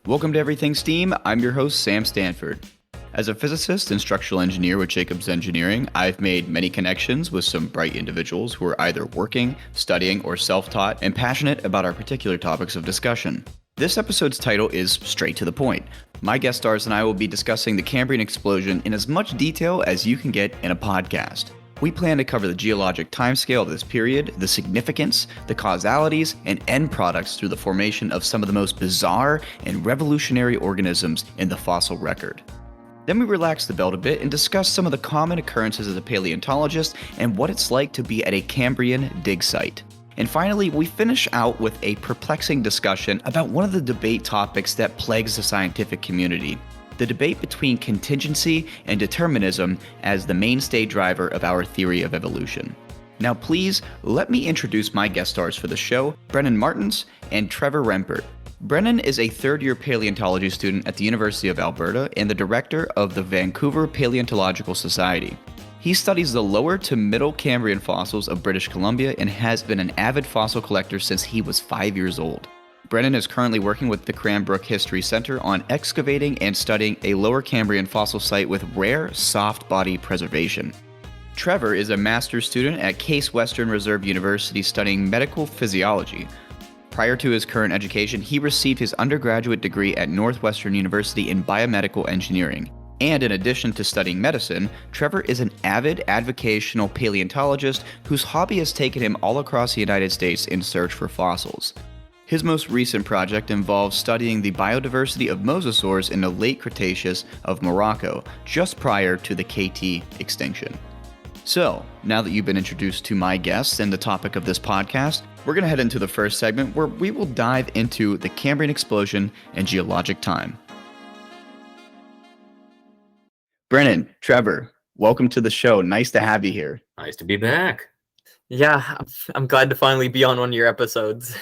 Welcome to Everything STEAM. I'm your host, Sam Stanford. As a physicist and structural engineer with Jacobs Engineering, I've made many connections with some bright individuals who are either working, studying, or self-taught and passionate about our particular topics of discussion. This episode's title is Straight to the Point. My guest stars and I will be discussing the Cambrian Explosion in as much detail as you can get in a podcast. We plan to cover the geologic timescale of this period, the significance, the causalities, and end products through the formation of some of the most bizarre and revolutionary organisms in the fossil record. Then we relax the belt a bit and discuss some of the common occurrences as a paleontologist and what it's like to be at a Cambrian dig site. And finally, we finish out with a perplexing discussion about one of the debate topics that plagues the scientific community: the debate between contingency and determinism as the mainstay driver of our theory of evolution. Now please, let me introduce my guest stars for the show, Brennan Martins and Trevor Rempert. Brennan is a third-year paleontology student at the University of Alberta and the director of the Vancouver Paleontological Society. He studies the lower to middle Cambrian fossils of British Columbia and has been an avid fossil collector since he was 5 years old. Brennan is currently working with the Cranbrook History Center on excavating and studying a lower Cambrian fossil site with rare soft body preservation. Trevor is a master's student at Case Western Reserve University studying medical physiology. Prior to his current education, he received his undergraduate degree at Northwestern University in biomedical engineering. And in addition to studying medicine, Trevor is an avid avocational paleontologist whose hobby has taken him all across the United States in search for fossils. His most recent project involves studying the biodiversity of mosasaurs in the late Cretaceous of Morocco, just prior to the KT extinction. So, now that you've been introduced to my guests and the topic of this podcast, we're going to head into the first segment where we will dive into the Cambrian Explosion and geologic time. Brennan, Trevor, welcome to the show. Nice to have you here. Nice to be back. Yeah, I'm glad to finally be on one of your episodes.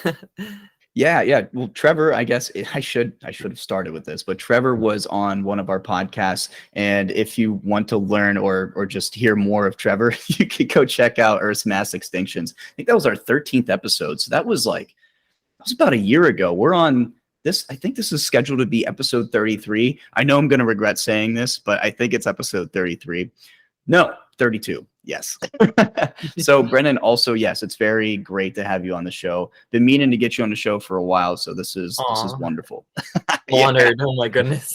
Yeah. Well, Trevor, I guess I should have started with this, but Trevor was on one of our podcasts, and if you want to learn or just hear more of Trevor, you can go check out Earth's Mass Extinctions. I think that was our 13th episode, so that was about a year ago. We're on this. I think this is scheduled to be episode 33. I know I'm going to regret saying this, but I think it's episode 33. No, 32. Yes. So Brennan, also, yes, it's very great to have you on the show. Been meaning to get you on the show for a while, so this is wonderful. Honored. Oh my goodness.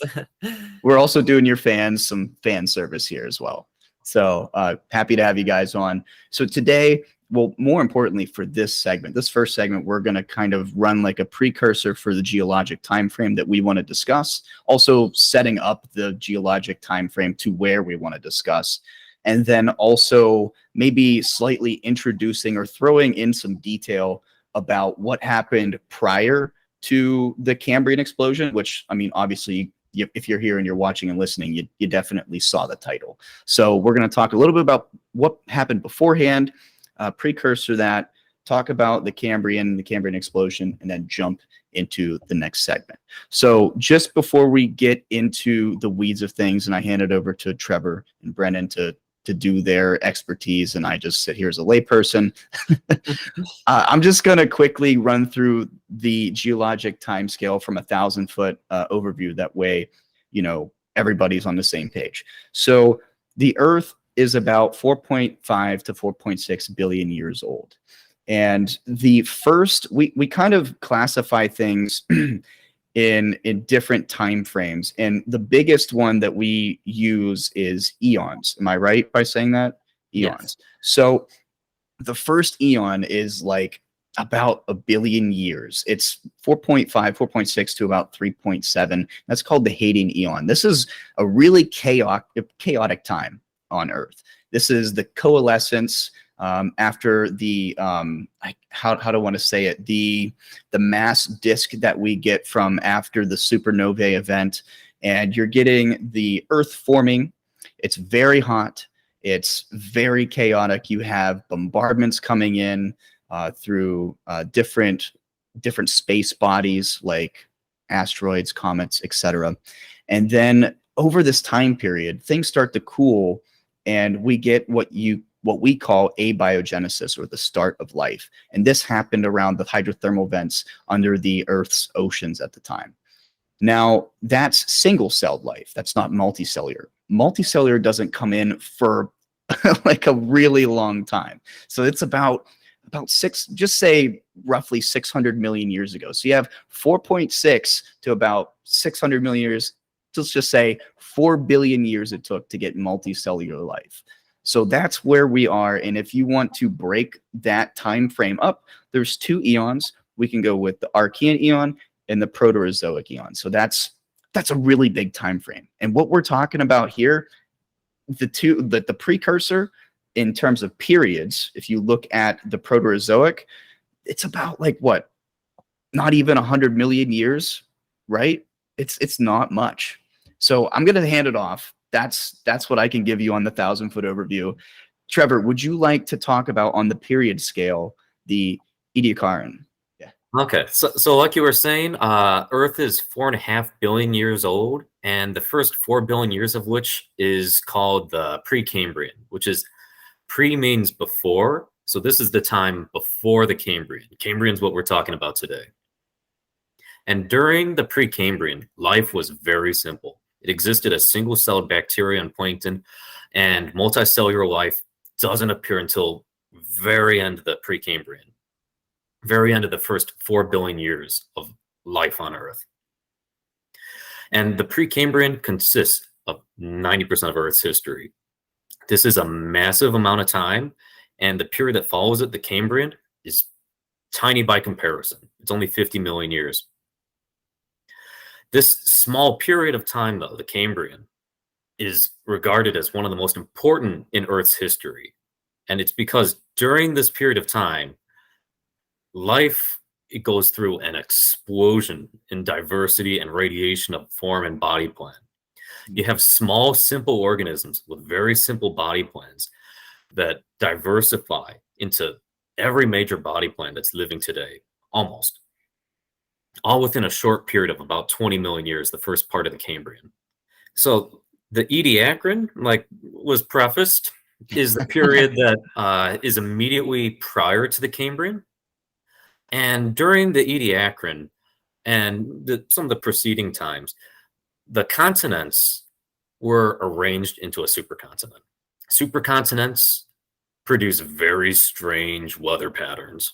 We're also doing your fans some fan service here as well. So happy to have you guys on. So today, well, more importantly for this first segment, we're going to kind of run like a precursor for the geologic time frame that we want to discuss, also setting up the geologic time frame to where we want to discuss. And then also maybe slightly introducing or throwing in some detail about what happened prior to the Cambrian explosion, which, I mean, obviously, if you're here and you're watching and listening, you definitely saw the title. So we're going to talk a little bit about what happened beforehand, precursor that, talk about the Cambrian explosion, and then jump into the next segment. So just before we get into the weeds of things, and I hand it over to Trevor and Brennan to do their expertise, and I just sit here as a layperson. I'm just going to quickly run through the geologic timescale from 1,000-foot overview. That way, everybody's on the same page. So the Earth is about 4.5 to 4.6 billion years old. And the first, we kind of classify things in different time frames, and the biggest one that we use is eons. Am I right by saying that? Eons. Yes. So the first eon is like about a billion years. It's 4.5, 4.6 to about 3.7. That's called the Hadean eon. This is a really chaotic time on Earth. This is the coalescence after the how do I want to say it, the mass disk that we get from after the supernovae event, and you're getting the Earth forming. It's very hot. It's very chaotic. You have bombardments coming in through different space bodies like asteroids, comets, etc. And then over this time period, things start to cool, and we get what we call abiogenesis, or the start of life. And this happened around the hydrothermal vents under the Earth's oceans at the time. Now, that's single-celled life. That's not multicellular. Multicellular doesn't come in for like a really long time. So it's about six, just say roughly 600 million years ago. So you have 4.6 to about 600 million years. Let's just say 4 billion years it took to get multicellular life. So that's where we are. And if you want to break that time frame up, there's 2 eons. We can go with the Archean eon and the Proterozoic eon. So that's a really big time frame. And what we're talking about here, the precursor in terms of periods, if you look at the Proterozoic, it's about like what? Not even 100 million years, right? It's not much. So I'm going to hand it off. That's what I can give you on the 1,000-foot overview. Trevor, would you like to talk about on the period scale, the Ediacaran? Yeah. Okay, so like you were saying, Earth is 4.5 billion years old, and the first 4 billion years of which is called the Pre-Cambrian, which is pre means before. So this is the time before the Cambrian. Cambrian is what we're talking about today. And during the Pre-Cambrian, life was very simple. It existed as single-celled bacteria and plankton, and multicellular life doesn't appear until very end of the Pre-Cambrian, very end of the first 4 billion years of life on Earth. And the Pre-Cambrian consists of 90% of Earth's history. This is a massive amount of time, and the period that follows it, the Cambrian, is tiny by comparison. It's only 50 million years. This small period of time, though, the Cambrian, is regarded as one of the most important in Earth's history. And it's because during this period of time, life, it goes through an explosion in diversity and radiation of form and body plan. You have small, simple organisms with very simple body plans that diversify into every major body plan that's living today, almost. All within a short period of about 20 million years, the first part of the Cambrian. So the Ediacaran, like was prefaced, is the period that is immediately prior to the Cambrian. And during the Ediacaran and some of the preceding times, the continents were arranged into a supercontinent. Supercontinents produce very strange weather patterns,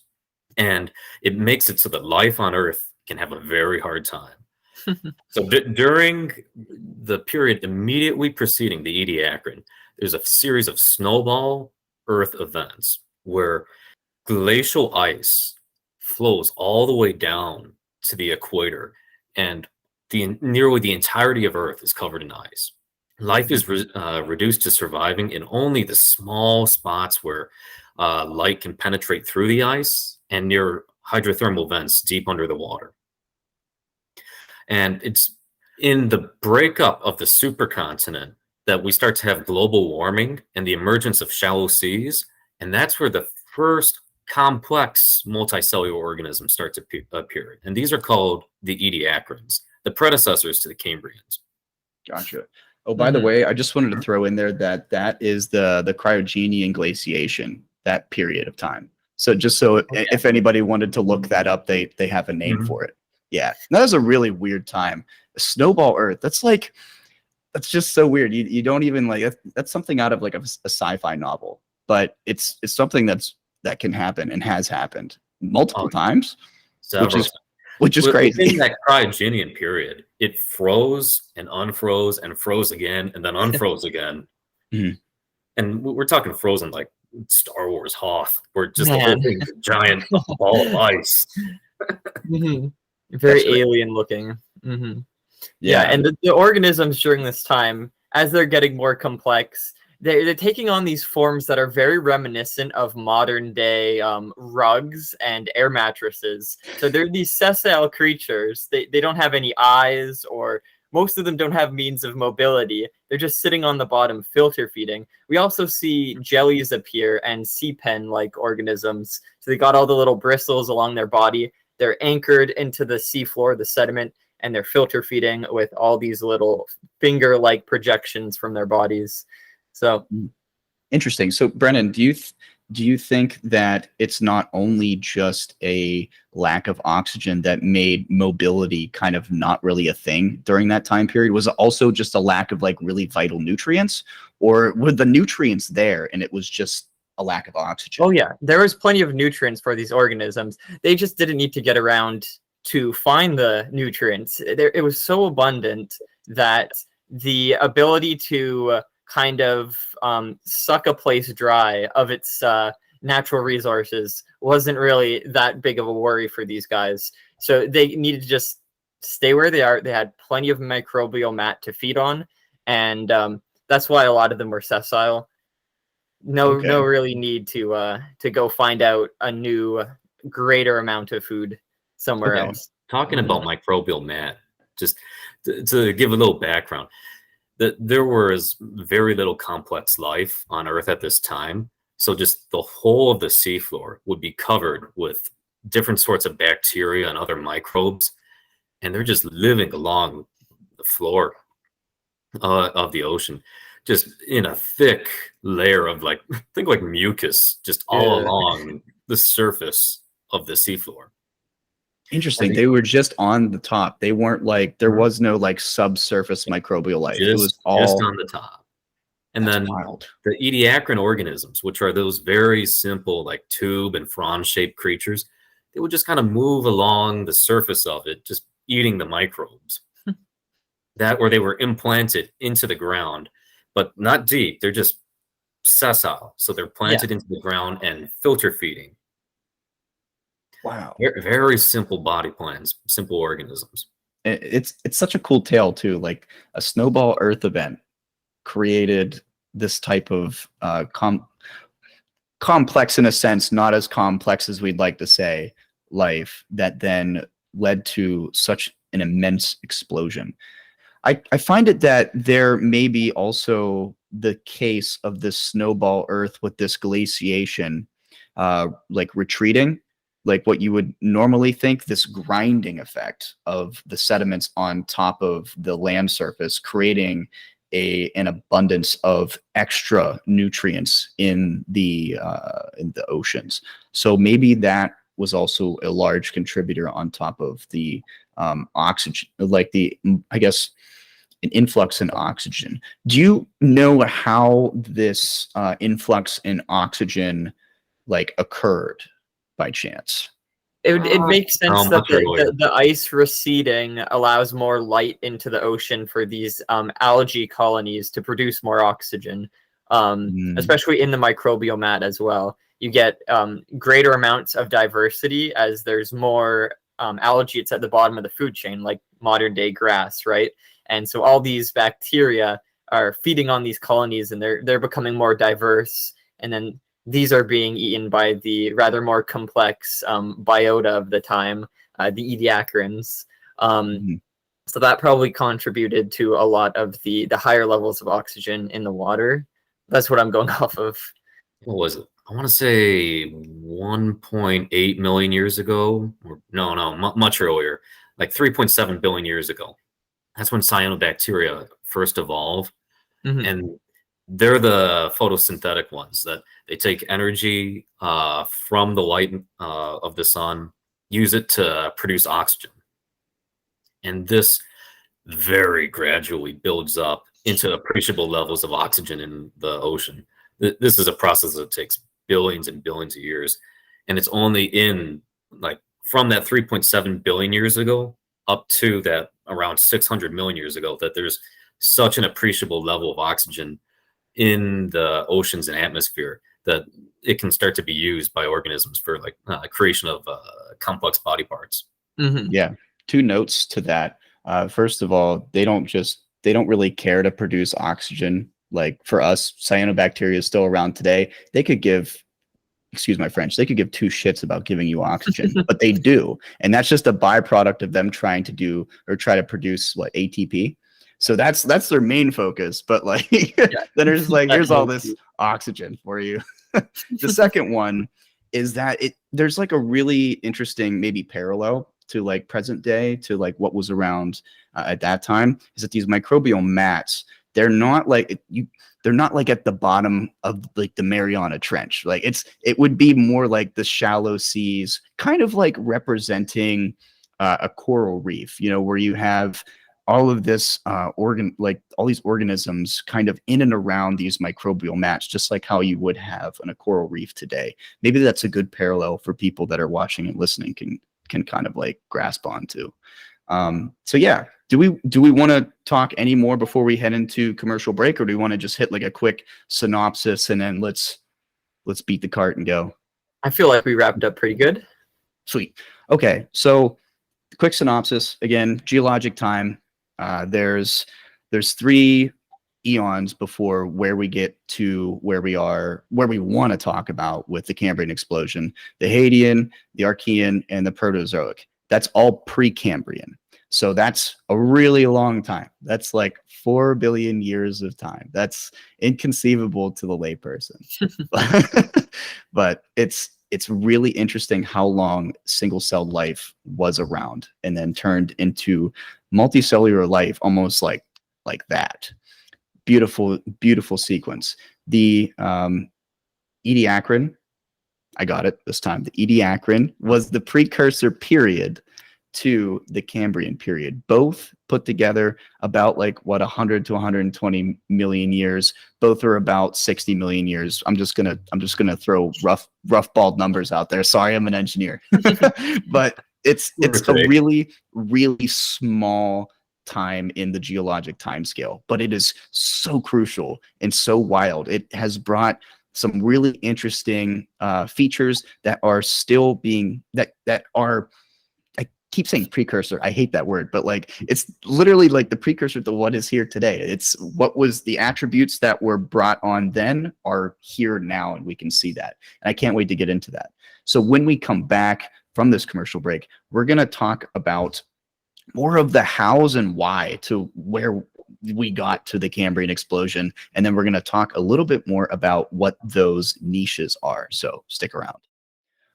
and it makes it so that life on Earth can have a very hard time. So during the period immediately preceding the Ediacaran, there's a series of Snowball Earth events where glacial ice flows all the way down to the equator, and nearly the entirety of Earth is covered in ice. Life is reduced to surviving in only the small spots where light can penetrate through the ice and near hydrothermal vents deep under the water. And it's in the breakup of the supercontinent that we start to have global warming and the emergence of shallow seas. And that's where the first complex multicellular organisms start to appear. And these are called the Ediacarans, the predecessors to the Cambrians. Gotcha. Oh, by the way, I just wanted to throw in there that is the cryogeny and glaciation, that period of time. So just so if anybody wanted to look that up, they have a name for it. Yeah, that was a really weird time. Snowball Earth, that's just so weird. You don't even like that's something out of like a sci-fi novel, but it's something that can happen and has happened multiple times, which is crazy. In that cryogenian period, it froze and unfroze and froze again and then unfroze again. And we're talking frozen like Star Wars Hoth, where just the whole thing's a giant ball of ice. Very alien looking. Yeah, and the organisms during this time, as they're getting more complex, they're taking on these forms that are very reminiscent of modern day rugs and air mattresses. So they're these sessile creatures. They don't have any eyes, or most of them don't have means of mobility. They're just sitting on the bottom, filter feeding. We also see jellies appear and sea pen-like organisms. So they got all the little bristles along their body. They're anchored into the seafloor, the sediment, and they're filter feeding with all these little finger-like projections from their bodies. So interesting. So Brennan, do do you think that it's not only just a lack of oxygen that made mobility kind of not really a thing during that time period? Was it also just a lack of like really vital nutrients, or were the nutrients there and it was just a lack of oxygen? Oh yeah, there was plenty of nutrients for these organisms. They just didn't need to get around to find the nutrients. It was so abundant that the ability to kind of suck a place dry of its natural resources wasn't really that big of a worry for these guys. So they needed to just stay where they are. They had plenty of microbial mat to feed on, and that's why a lot of them were sessile. No really need to go find out a new greater amount of food somewhere else. Talking about microbial mat, just to give a little background, that there was very little complex life on Earth at this time. So just the whole of the seafloor would be covered with different sorts of bacteria and other microbes, and they're just living along the floor of the ocean, just in a thick layer of think like mucus, just all along the surface of the seafloor. Interesting. They were just on the top. They weren't like, there was no like subsurface microbial life. It was all just on the top. And then wild. The Ediacaran organisms, which are those very simple like tube and frond shaped creatures, they would just kind of move along the surface of it, just eating the microbes. Or they were implanted into the ground, but not deep. They're just sessile. So they're planted into the ground and filter feeding. Wow. Very simple body plans, simple organisms. It's such a cool tale too. Like a Snowball Earth event created this type of complex, in a sense, not as complex as we'd like to say, life that then led to such an immense explosion. I find it that there may be also the case of this Snowball Earth with this glaciation, like retreating, like what you would normally think, this grinding effect of the sediments on top of the land surface, creating an abundance of extra nutrients in the oceans. So maybe that was also a large contributor on top of the oxygen, like I guess, an influx in oxygen. Do you know how this influx in oxygen like occurred by chance? It makes sense that the ice receding allows more light into the ocean for these algae colonies to produce more oxygen, especially in the microbial mat as well. You get greater amounts of diversity as there's more algae. It's at the bottom of the food chain, like modern day grass, right? And so all these bacteria are feeding on these colonies, and they're becoming more diverse, and then these are being eaten by the rather more complex biota of the time, the Ediacarans. So that probably contributed to a lot of the higher levels of oxygen in the water. That's what I'm going off of. What was it? I want to say 1.8 million years ago. Or much earlier, like 3.7 billion years ago. That's when cyanobacteria first evolved. And they're the photosynthetic ones that they take energy from the light of the sun, use it to produce oxygen. And this very gradually builds up into appreciable levels of oxygen in the ocean. This is a process that takes billions and billions of years. And it's only from that 3.7 billion years ago up to that around 600 million years ago that there's such an appreciable level of oxygen in the oceans and atmosphere that it can start to be used by organisms for creation of complex body parts. Yeah. 2 notes to that. First of all, they don't really care to produce oxygen. Like for us, cyanobacteria is still around today. They could give, excuse my French, they could give 2 shits about giving you oxygen, but they do. And that's just a byproduct of them trying to try to produce ATP. So that's their main focus. But then there's here's all this oxygen for you. The second one is that there's a really interesting maybe parallel to present day to what was around at that time, is that these microbial mats they're not like they're not like at the bottom of like the Mariana Trench. Like it would be more like the shallow seas, kind of like representing a coral reef, you know, where you have all of this like all these organisms kind of in and around these microbial mats, just like how you would have on a coral reef today. Maybe that's a good parallel for people that are watching and listening can kind of like grasp onto. So yeah, do we want to talk any more before we head into commercial break, or do we want to just hit like a quick synopsis and then let's beat the cart and go? I feel like we wrapped up pretty good. Sweet. Okay, so quick synopsis again: geologic time. There's 3 eons before where we get to where we want to talk about with the Cambrian explosion: the Hadean, the Archean, and the Proterozoic. That's all pre-Cambrian. So that's a really long time. That's like 4 billion years of time. That's inconceivable to the layperson. But it's really interesting how long single-celled life was around and then turned into multicellular life, almost like that. Beautiful, beautiful sequence. The Ediacaran, I got it this time. The Ediacaran was the precursor period to the Cambrian period. Both put together about like 100 to 120 million years. Both are about 60 million years. I'm just gonna throw rough bald numbers out there. Sorry, I'm an engineer. But it's a really, really small time in the geologic time scale, but it is so crucial and so wild. It has brought some really interesting features that are still being that are, I keep saying precursor, I hate that word, but like it's literally like the precursor to what is here today. It's what was the attributes that were brought on then are here now, and we can see that. And I can't wait to get into that. So when we come back from this commercial break, we're going to talk about more of the hows and why to where we got to the Cambrian explosion. And then we're going to talk a little bit more about what those niches are. So stick around.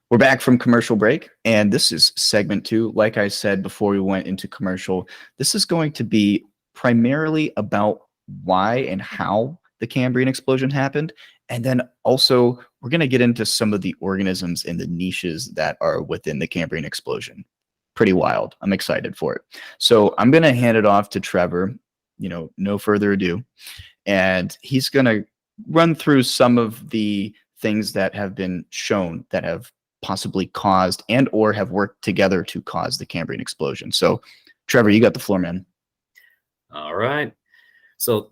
We're back from commercial break, and this is segment 2. Like I said before we went into commercial, this is going to be primarily about why and how the Cambrian explosion happened. And then also we're going to get into some of the organisms and the niches that are within the Cambrian explosion. Pretty wild. I'm excited for it. So I'm going to hand it off to Trevor, no further ado. And he's going to run through some of the things that have been shown that have possibly caused and or have worked together to cause the Cambrian explosion. So Trevor, you got the floor, man. All right. So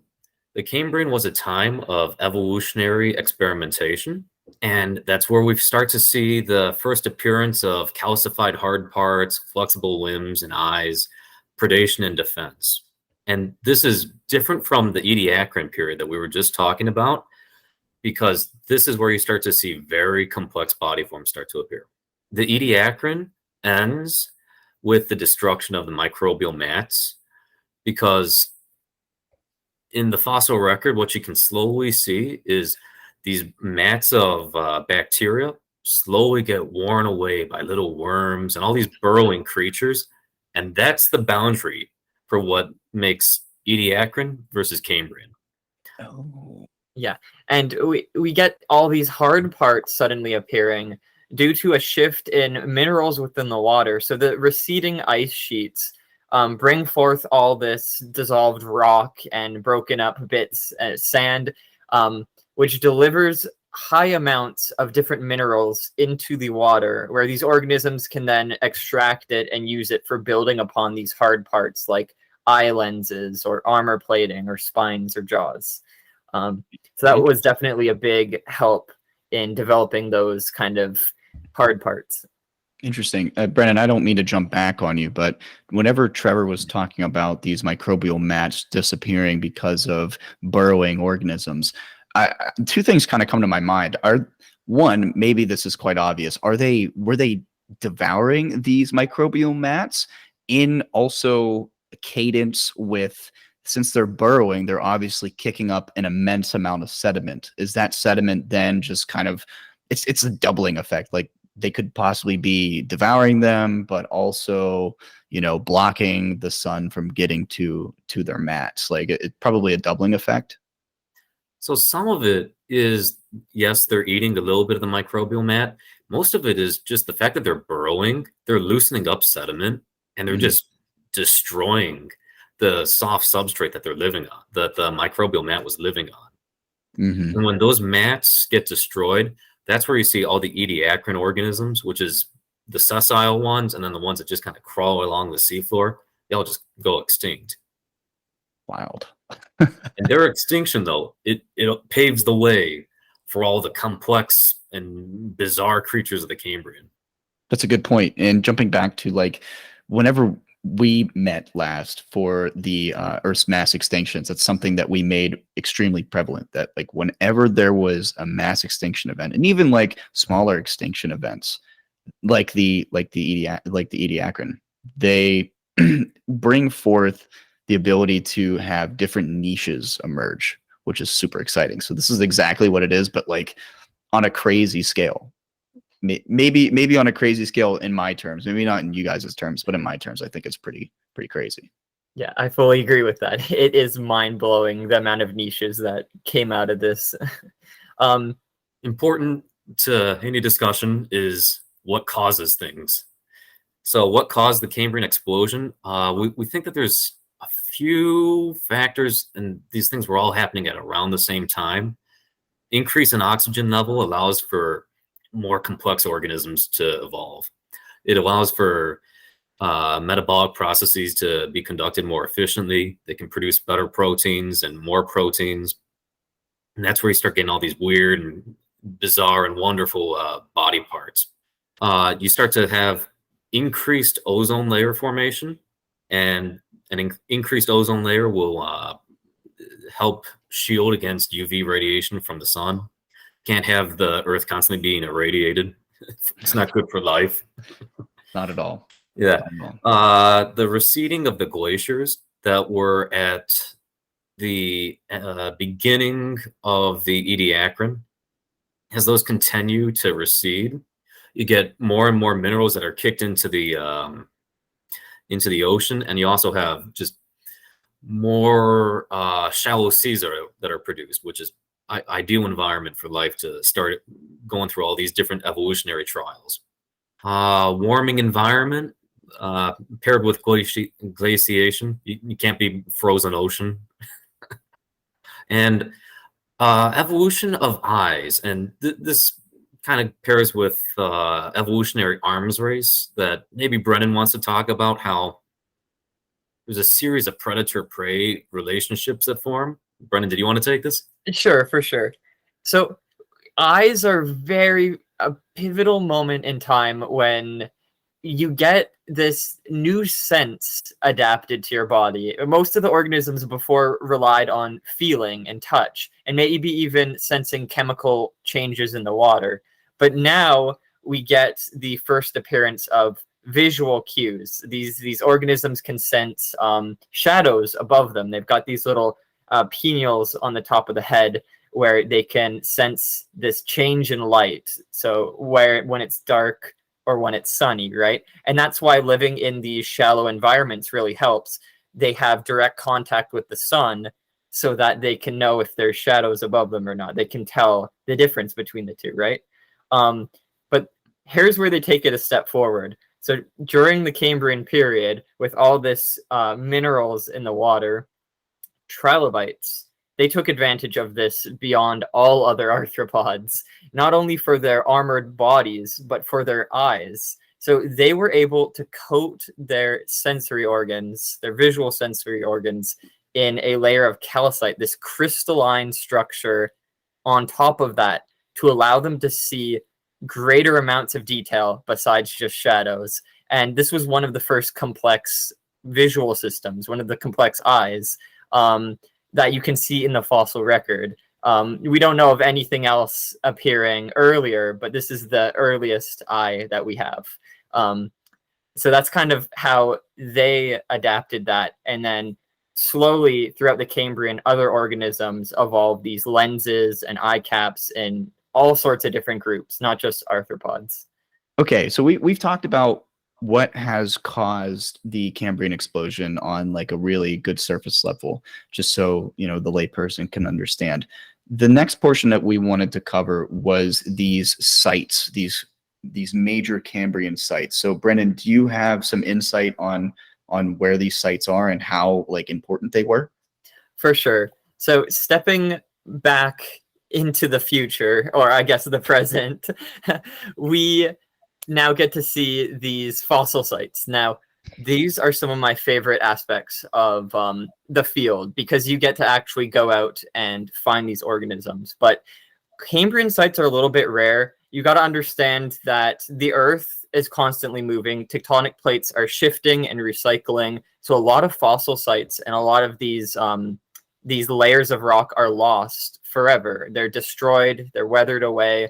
the Cambrian was a time of evolutionary experimentation, and that's where we start to see the first appearance of calcified hard parts, flexible limbs and eyes, predation and defense. And this is different from the Ediacaran period that we were just talking about, because this is where you start to see very complex body forms start to appear. The Ediacaran ends with the destruction of the microbial mats, because in the fossil record, what you can slowly see is these mats of bacteria slowly get worn away by little worms and all these burrowing creatures. And that's the boundary for what makes Ediacaran versus Cambrian. Oh. Yeah, and we get all these hard parts suddenly appearing due to a shift in minerals within the water. So the receding ice sheets bring forth all this dissolved rock and broken up bits, sand, which delivers high amounts of different minerals into the water, where these organisms can then extract it and use it for building upon these hard parts like eye lenses or armor plating or spines or jaws. So that was definitely a big help in developing those kind of hard parts. Interesting. Brennan, I don't mean to jump back on you, but whenever Trevor was talking about these microbial mats disappearing because of burrowing organisms, 2 things kind of come to my mind. One, maybe this is quite obvious. Were they devouring these microbial mats in also cadence with, since they're burrowing, they're obviously kicking up an immense amount of sediment. Is that sediment then just kind of, it's a doubling effect, like they could possibly be devouring them, but also, you know, blocking the sun from getting to their mats. Like it's probably a doubling effect. So some of it is, yes, they're eating a little bit of the microbial mat. Most of it is just the fact that they're burrowing, they're loosening up sediment, and they're just destroying the soft substrate that they're living on, that the microbial mat was living on. And when those mats get destroyed, that's where you see all the Ediacaran organisms, which is the sessile ones, and then the ones that just kind of crawl along the seafloor, they all just go extinct. Wild. And their extinction, though, it paves the way for all the complex and bizarre creatures of the Cambrian. That's a good point. And jumping back to like whenever we met last for the Earth's mass extinctions, that's something that we made extremely prevalent, that like whenever there was a mass extinction event, and even like smaller extinction events, like the Ediacaran, they bring forth the ability to have different niches emerge, which is super exciting. So this is exactly what it is, but like on a crazy scale. Maybe on a crazy scale in my terms, maybe not in you guys' terms, but in my terms, I think it's pretty crazy. Yeah, I fully agree with that. It is mind-blowing the amount of niches that came out of this. Important to any discussion is what causes things. So what caused the Cambrian explosion? We think that there's a few factors, and these things were all happening at around the same time. Increase in oxygen level allows for more complex organisms to evolve. It allows for metabolic processes to be conducted more efficiently. They can produce better proteins and more proteins. And that's where you start getting all these weird and bizarre and wonderful body parts. You start to have increased ozone layer formation, and an increased ozone layer will help shield against UV radiation from the sun. Can't have the Earth constantly being irradiated. It's not good for life. Not at all. Yeah. The receding of the glaciers that were at the beginning of the Ediacaran, as those continue to recede, you get more and more minerals that are kicked into the ocean, and you also have just more shallow seas that are produced, which is ideal environment for life to start going through all these different evolutionary trials. Warming environment paired with glaciation, you can't be frozen ocean. And evolution of eyes, and this kind of pairs with evolutionary arms race that maybe Brennan wants to talk about, how there's a series of predator-prey relationships that form. Brennan, did you want to take this? Sure, for sure. So eyes are a pivotal moment in time when you get this new sense adapted to your body. Most of the organisms before relied on feeling and touch, and maybe even sensing chemical changes in the water. But now we get the first appearance of visual cues. These organisms can sense shadows above them. They've got these little pineals on the top of the head where they can sense this change in light. So when it's dark or when it's sunny, right? And that's why living in these shallow environments really helps. They have direct contact with the sun so that they can know if there's shadows above them or not. They can tell the difference between the two, right? But here's where they take it a step forward. So during the Cambrian period, with all this minerals in the water, trilobites, they took advantage of this beyond all other arthropods, not only for their armored bodies, but for their eyes. So they were able to coat their sensory organs, their visual sensory organs, in a layer of calcite, this crystalline structure on top of that, to allow them to see greater amounts of detail besides just shadows. And this was one of the first complex visual systems, one of the complex eyes that you can see in the fossil record. We don't know of anything else appearing earlier, but this is the earliest eye that we have. So that's kind of how they adapted that. And then slowly throughout the Cambrian, other organisms evolved these lenses and eye caps in all sorts of different groups, not just arthropods. Okay, so we've talked about what has caused the Cambrian explosion on like a really good surface level, just so the layperson can understand. The next portion that we wanted to cover was these sites, these major Cambrian sites. So Brennan, do you have some insight on where these sites are and how like important they were? For sure. So stepping back into the future, or I guess the present, we now get to see these fossil sites. Now, these are some of my favorite aspects of the field because you get to actually go out and find these organisms. But Cambrian sites are a little bit rare. You got to understand that the Earth is constantly moving. Tectonic plates are shifting and recycling. So a lot of fossil sites and a lot of these layers of rock are lost forever. They're destroyed. They're weathered away.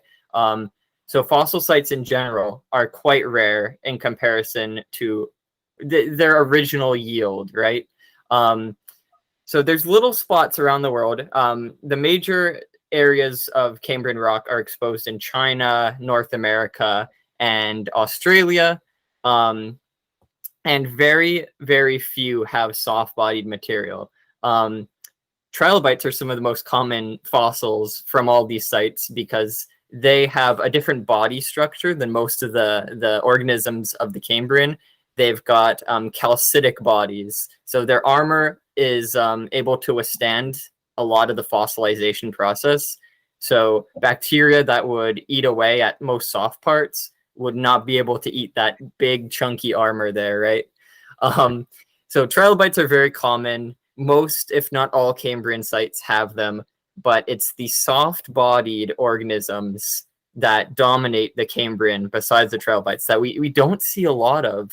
So fossil sites in general are quite rare in comparison to their original yield, right? So there's little spots around the world. The major areas of Cambrian rock are exposed in China, North America, and Australia. And very, very few have soft-bodied material. Trilobites are some of the most common fossils from all these sites because they have a different body structure than most of the organisms of the Cambrian. They've got calcitic bodies. So their armor is able to withstand a lot of the fossilization process. So bacteria that would eat away at most soft parts would not be able to eat that big chunky armor there, right? So trilobites are very common. Most, if not all, Cambrian sites have them, but it's the soft-bodied organisms that dominate the Cambrian besides the trilobites that we don't see a lot of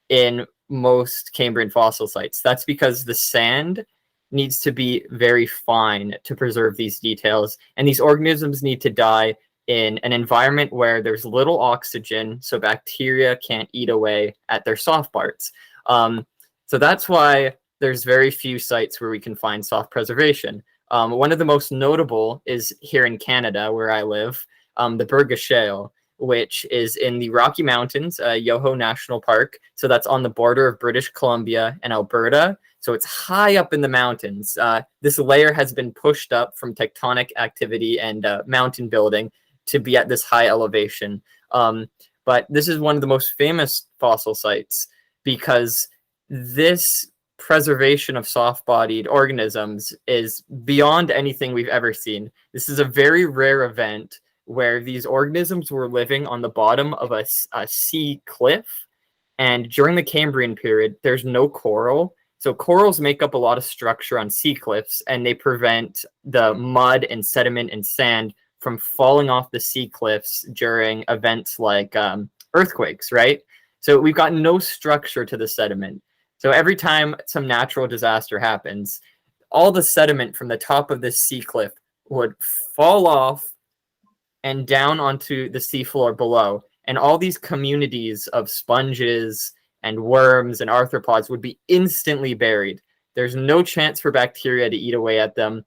in most Cambrian fossil sites. That's because the sand needs to be very fine to preserve these details, and these organisms need to die in an environment where there's little oxygen, so bacteria can't eat away at their soft parts. So that's why there's very few sites where we can find soft preservation. One of the most notable is here in Canada, where I live, the Burgess Shale, which is in the Rocky Mountains, Yoho National Park. So that's on the border of British Columbia and Alberta. So it's high up in the mountains. This layer has been pushed up from tectonic activity and mountain building to be at this high elevation. But this is one of the most famous fossil sites because this preservation of soft-bodied organisms is beyond anything we've ever seen. This is a very rare event where these organisms were living on the bottom of a sea cliff. And during the Cambrian period, there's no coral. So corals make up a lot of structure on sea cliffs, and they prevent the mud and sediment and sand from falling off the sea cliffs during events like earthquakes, right? So we've got no structure to the sediment. So every time some natural disaster happens, all the sediment from the top of this sea cliff would fall off and down onto the seafloor below. And all these communities of sponges and worms and arthropods would be instantly buried. There's no chance for bacteria to eat away at them.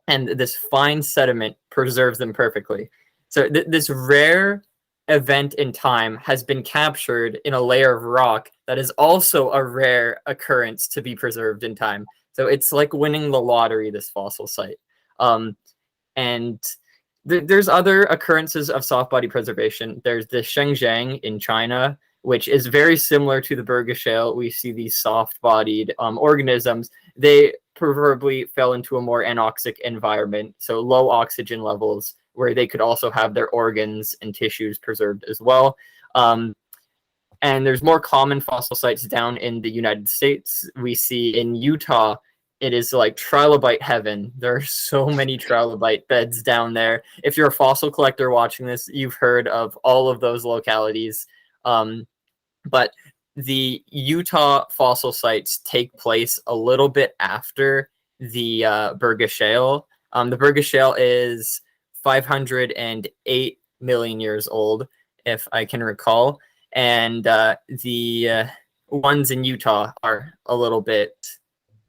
And this fine sediment preserves them perfectly. So this rare event in time has been captured in a layer of rock that is also a rare occurrence to be preserved in time. So it's like winning the lottery, this fossil site. And there's other occurrences of soft body preservation. There's the Shenzhen in China, which is very similar to the Burgess Shale. We see these soft-bodied organisms. They preferably fell into a more anoxic environment, so low oxygen levels, where they could also have their organs and tissues preserved as well. And there's more common fossil sites down in the United States. We see in Utah, it is like trilobite heaven. There are so many trilobite beds down there. If you're a fossil collector watching this, you've heard of all of those localities. But the Utah fossil sites take place a little bit after the Burgess Shale. The Burgess Shale is 508 million years old, if I can recall. And the ones in Utah are a little bit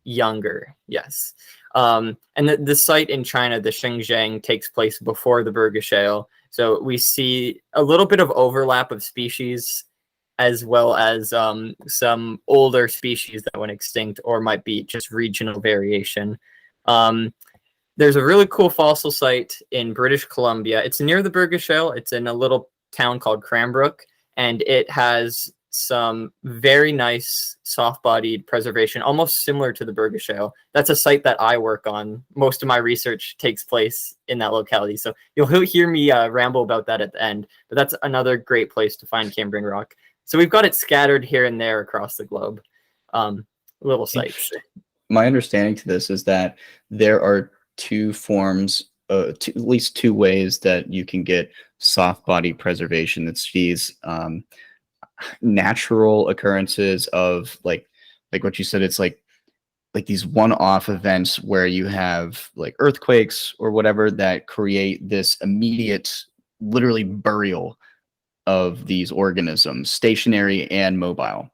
younger, yes. And the site in China, the Xinjiang, takes place before the Burgess Shale. So we see a little bit of overlap of species, as well as some older species that went extinct or might be just regional variation. There's a really cool fossil site in British Columbia. It's near the Burgess Shale. It's in a little town called Cranbrook, and it has some very nice soft-bodied preservation, almost similar to the Burgess Shale. That's a site that I work on. Most of my research takes place in that locality, so you'll hear me ramble about that at the end, but that's another great place to find Cambrian rock. So we've got it scattered here and there across the globe, little sites. My understanding to this is that there are two forms, at least two ways that you can get soft body preservation. It's these natural occurrences of like what you said. It's like these one-off events where you have like earthquakes or whatever that create this immediate, literally burial of these organisms, stationary and mobile.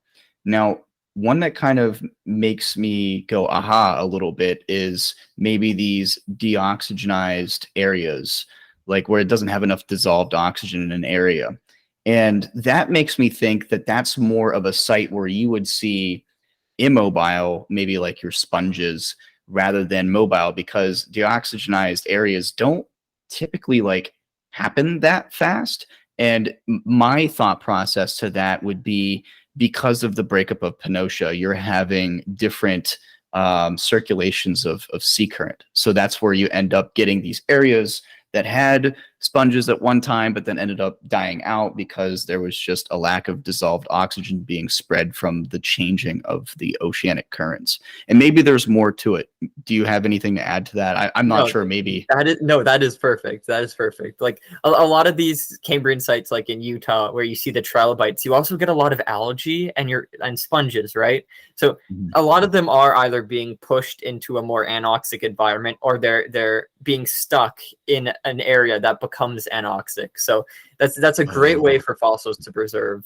Now, one that kind of makes me go aha a little bit is maybe these deoxygenized areas, like where it doesn't have enough dissolved oxygen in an area. And that makes me think that that's more of a site where you would see immobile, maybe like your sponges, rather than mobile, because deoxygenized areas don't typically like happen that fast. And my thought process to that would be, because of the breakup of Panotia, you're having different circulations of sea current. So that's where you end up getting these areas that had sponges at one time, but then ended up dying out because there was just a lack of dissolved oxygen being spread from the changing of the oceanic currents. And maybe there's more to it. Do you have anything to add to that? I'm not sure. Maybe that is perfect. That is perfect. Like a lot of these Cambrian sites, like in Utah, where you see the trilobites, you also get a lot of algae and sponges, right? So a lot of them are either being pushed into a more anoxic environment, or they're being stuck in an area that becomes anoxic. So that's a great way for fossils to preserve,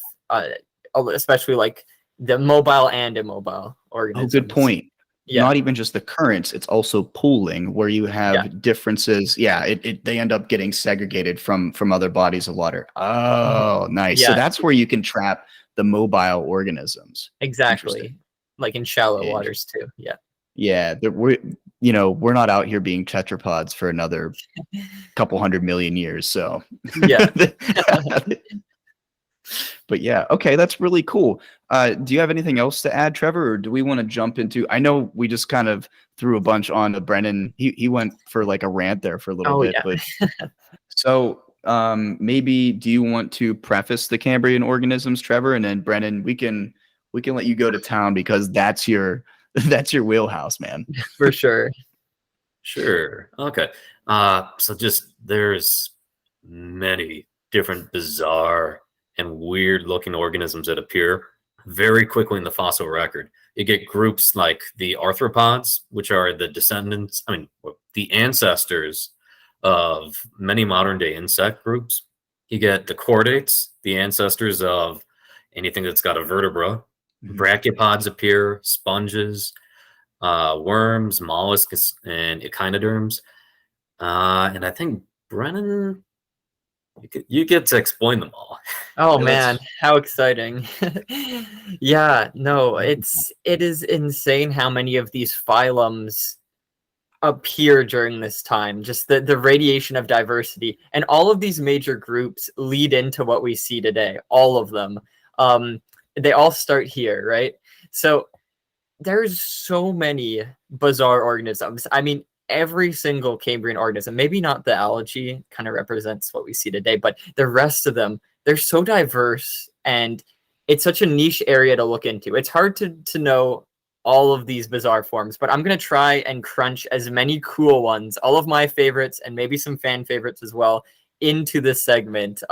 especially like the mobile and immobile organisms. Oh, good point. Yeah. Not even just the currents, it's also pooling, where you have differences. Yeah, they end up getting segregated from other bodies of water. Oh, nice. Yeah. So that's where you can trap the mobile organisms. Exactly. Like in shallow waters too. Yeah. Yeah, we're not out here being tetrapods for another couple 100 million years. So yeah. But yeah, okay, that's really cool. Do you have anything else to add, Trevor, or do we want to jump into? I know we just kind of threw a bunch on to Brennan. He went for like a rant there for a little bit, but so maybe do you want to preface the Cambrian organisms, Trevor, and then Brennan, we can let you go to town, because that's your wheelhouse, man. For sure. Sure. Okay. So just there's many different bizarre and weird looking organisms that appear very quickly in the fossil record. You get groups like the arthropods, which are the the ancestors of many modern day insect groups. You get the chordates, the ancestors of anything that's got a vertebra. Brachiopods appear, sponges, worms, mollusks, and echinoderms. And I think Brennan, you get to explain them all. Oh man, how exciting. Yeah, no, it is insane how many of these phylums appear during this time. Just the radiation of diversity, and all of these major groups lead into what we see today. All of them. They all start here, right? So there's so many bizarre organisms. I mean, every single Cambrian organism, maybe not the algae, kind of represents what we see today, but the rest of them, they're so diverse, and it's such a niche area to look into. It's hard to know all of these bizarre forms, but I'm going to try and crunch as many cool ones, all of my favorites and maybe some fan favorites as well, into this segment.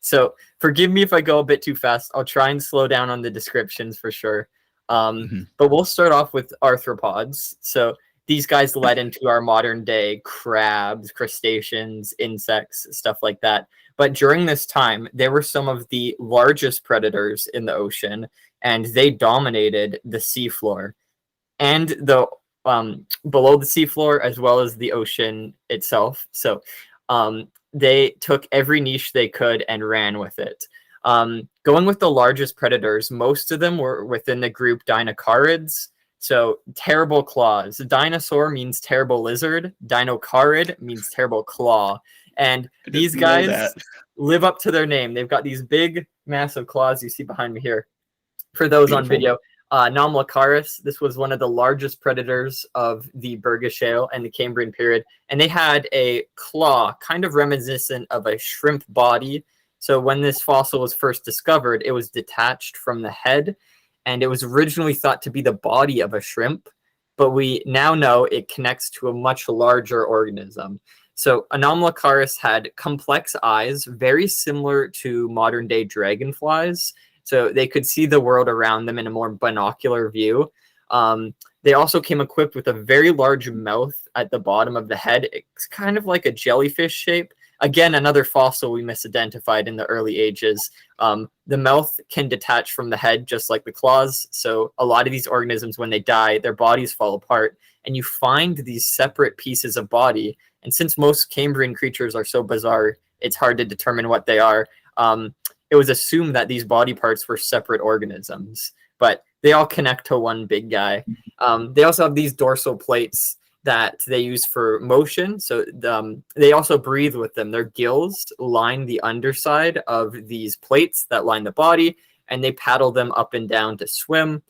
So forgive me if I go a bit too fast. I'll try and slow down on the descriptions for sure. But we'll start off with arthropods. So these guys led into our modern day crabs, crustaceans, insects, stuff like that. But during this time, they were some of the largest predators in the ocean, and they dominated the seafloor and the below the seafloor, as well as the ocean itself. So they took every niche they could and ran with it. Going with the largest predators, most of them were within the group Dinocarids. So terrible claws. Dinosaur means terrible lizard. Dinocarid means terrible claw. And these guys live up to their name. They've got these big, massive claws you see behind me here. For those on video, Nomlocaris, this was one of the largest predators of the Burgess and the Cambrian period. And they had a claw, kind of reminiscent of a shrimp body. So when this fossil was first discovered, it was detached from the head, and it was originally thought to be the body of a shrimp, but we now know it connects to a much larger organism. So Anomalocaris had complex eyes, very similar to modern-day dragonflies, so they could see the world around them in a more binocular view. They also came equipped with a very large mouth at the bottom of the head. It's kind of like a jellyfish shape. Again, another fossil we misidentified in the early ages. The mouth can detach from the head just like the claws. So a lot of these organisms, when they die, their bodies fall apart, and you find these separate pieces of body. And since most Cambrian creatures are so bizarre, it's hard to determine what they are. It was assumed that these body parts were separate organisms, but they all connect to one big guy. They also have these dorsal plates that they use for motion. So they also breathe with them. Their gills line the underside of these plates that line the body, and they paddle them up and down to swim.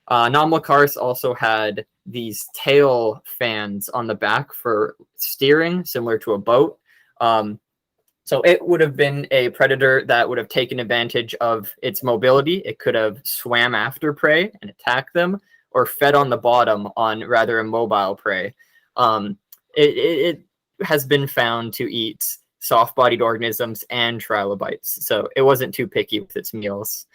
Nomlocaris also had these tail fans on the back for steering, similar to a boat. So it would have been a predator that would have taken advantage of its mobility. It could have swam after prey and attacked them, or fed on the bottom on rather immobile prey. It has been found to eat soft-bodied organisms and trilobites, so it wasn't too picky with its meals.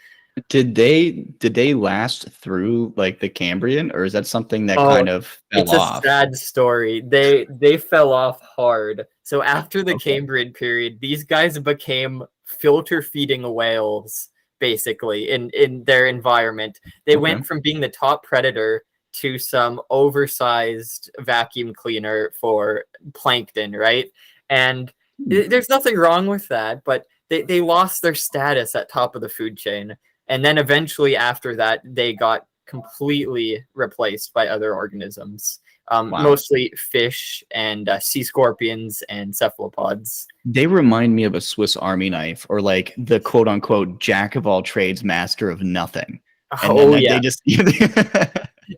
Did they last through like the Cambrian, or is that something that kind of fell off? It's a sad story. They fell off hard. So after the Cambrian period, these guys became filter feeding whales, basically, in their environment. They went from being the top predator to some oversized vacuum cleaner for plankton, right? And there's nothing wrong with that, but they lost their status at top of the food chain. And then eventually after that, they got completely replaced by other organisms, mostly fish and sea scorpions and cephalopods. They remind me of a Swiss Army knife, or like the quote unquote jack of all trades, master of nothing. Yeah. They just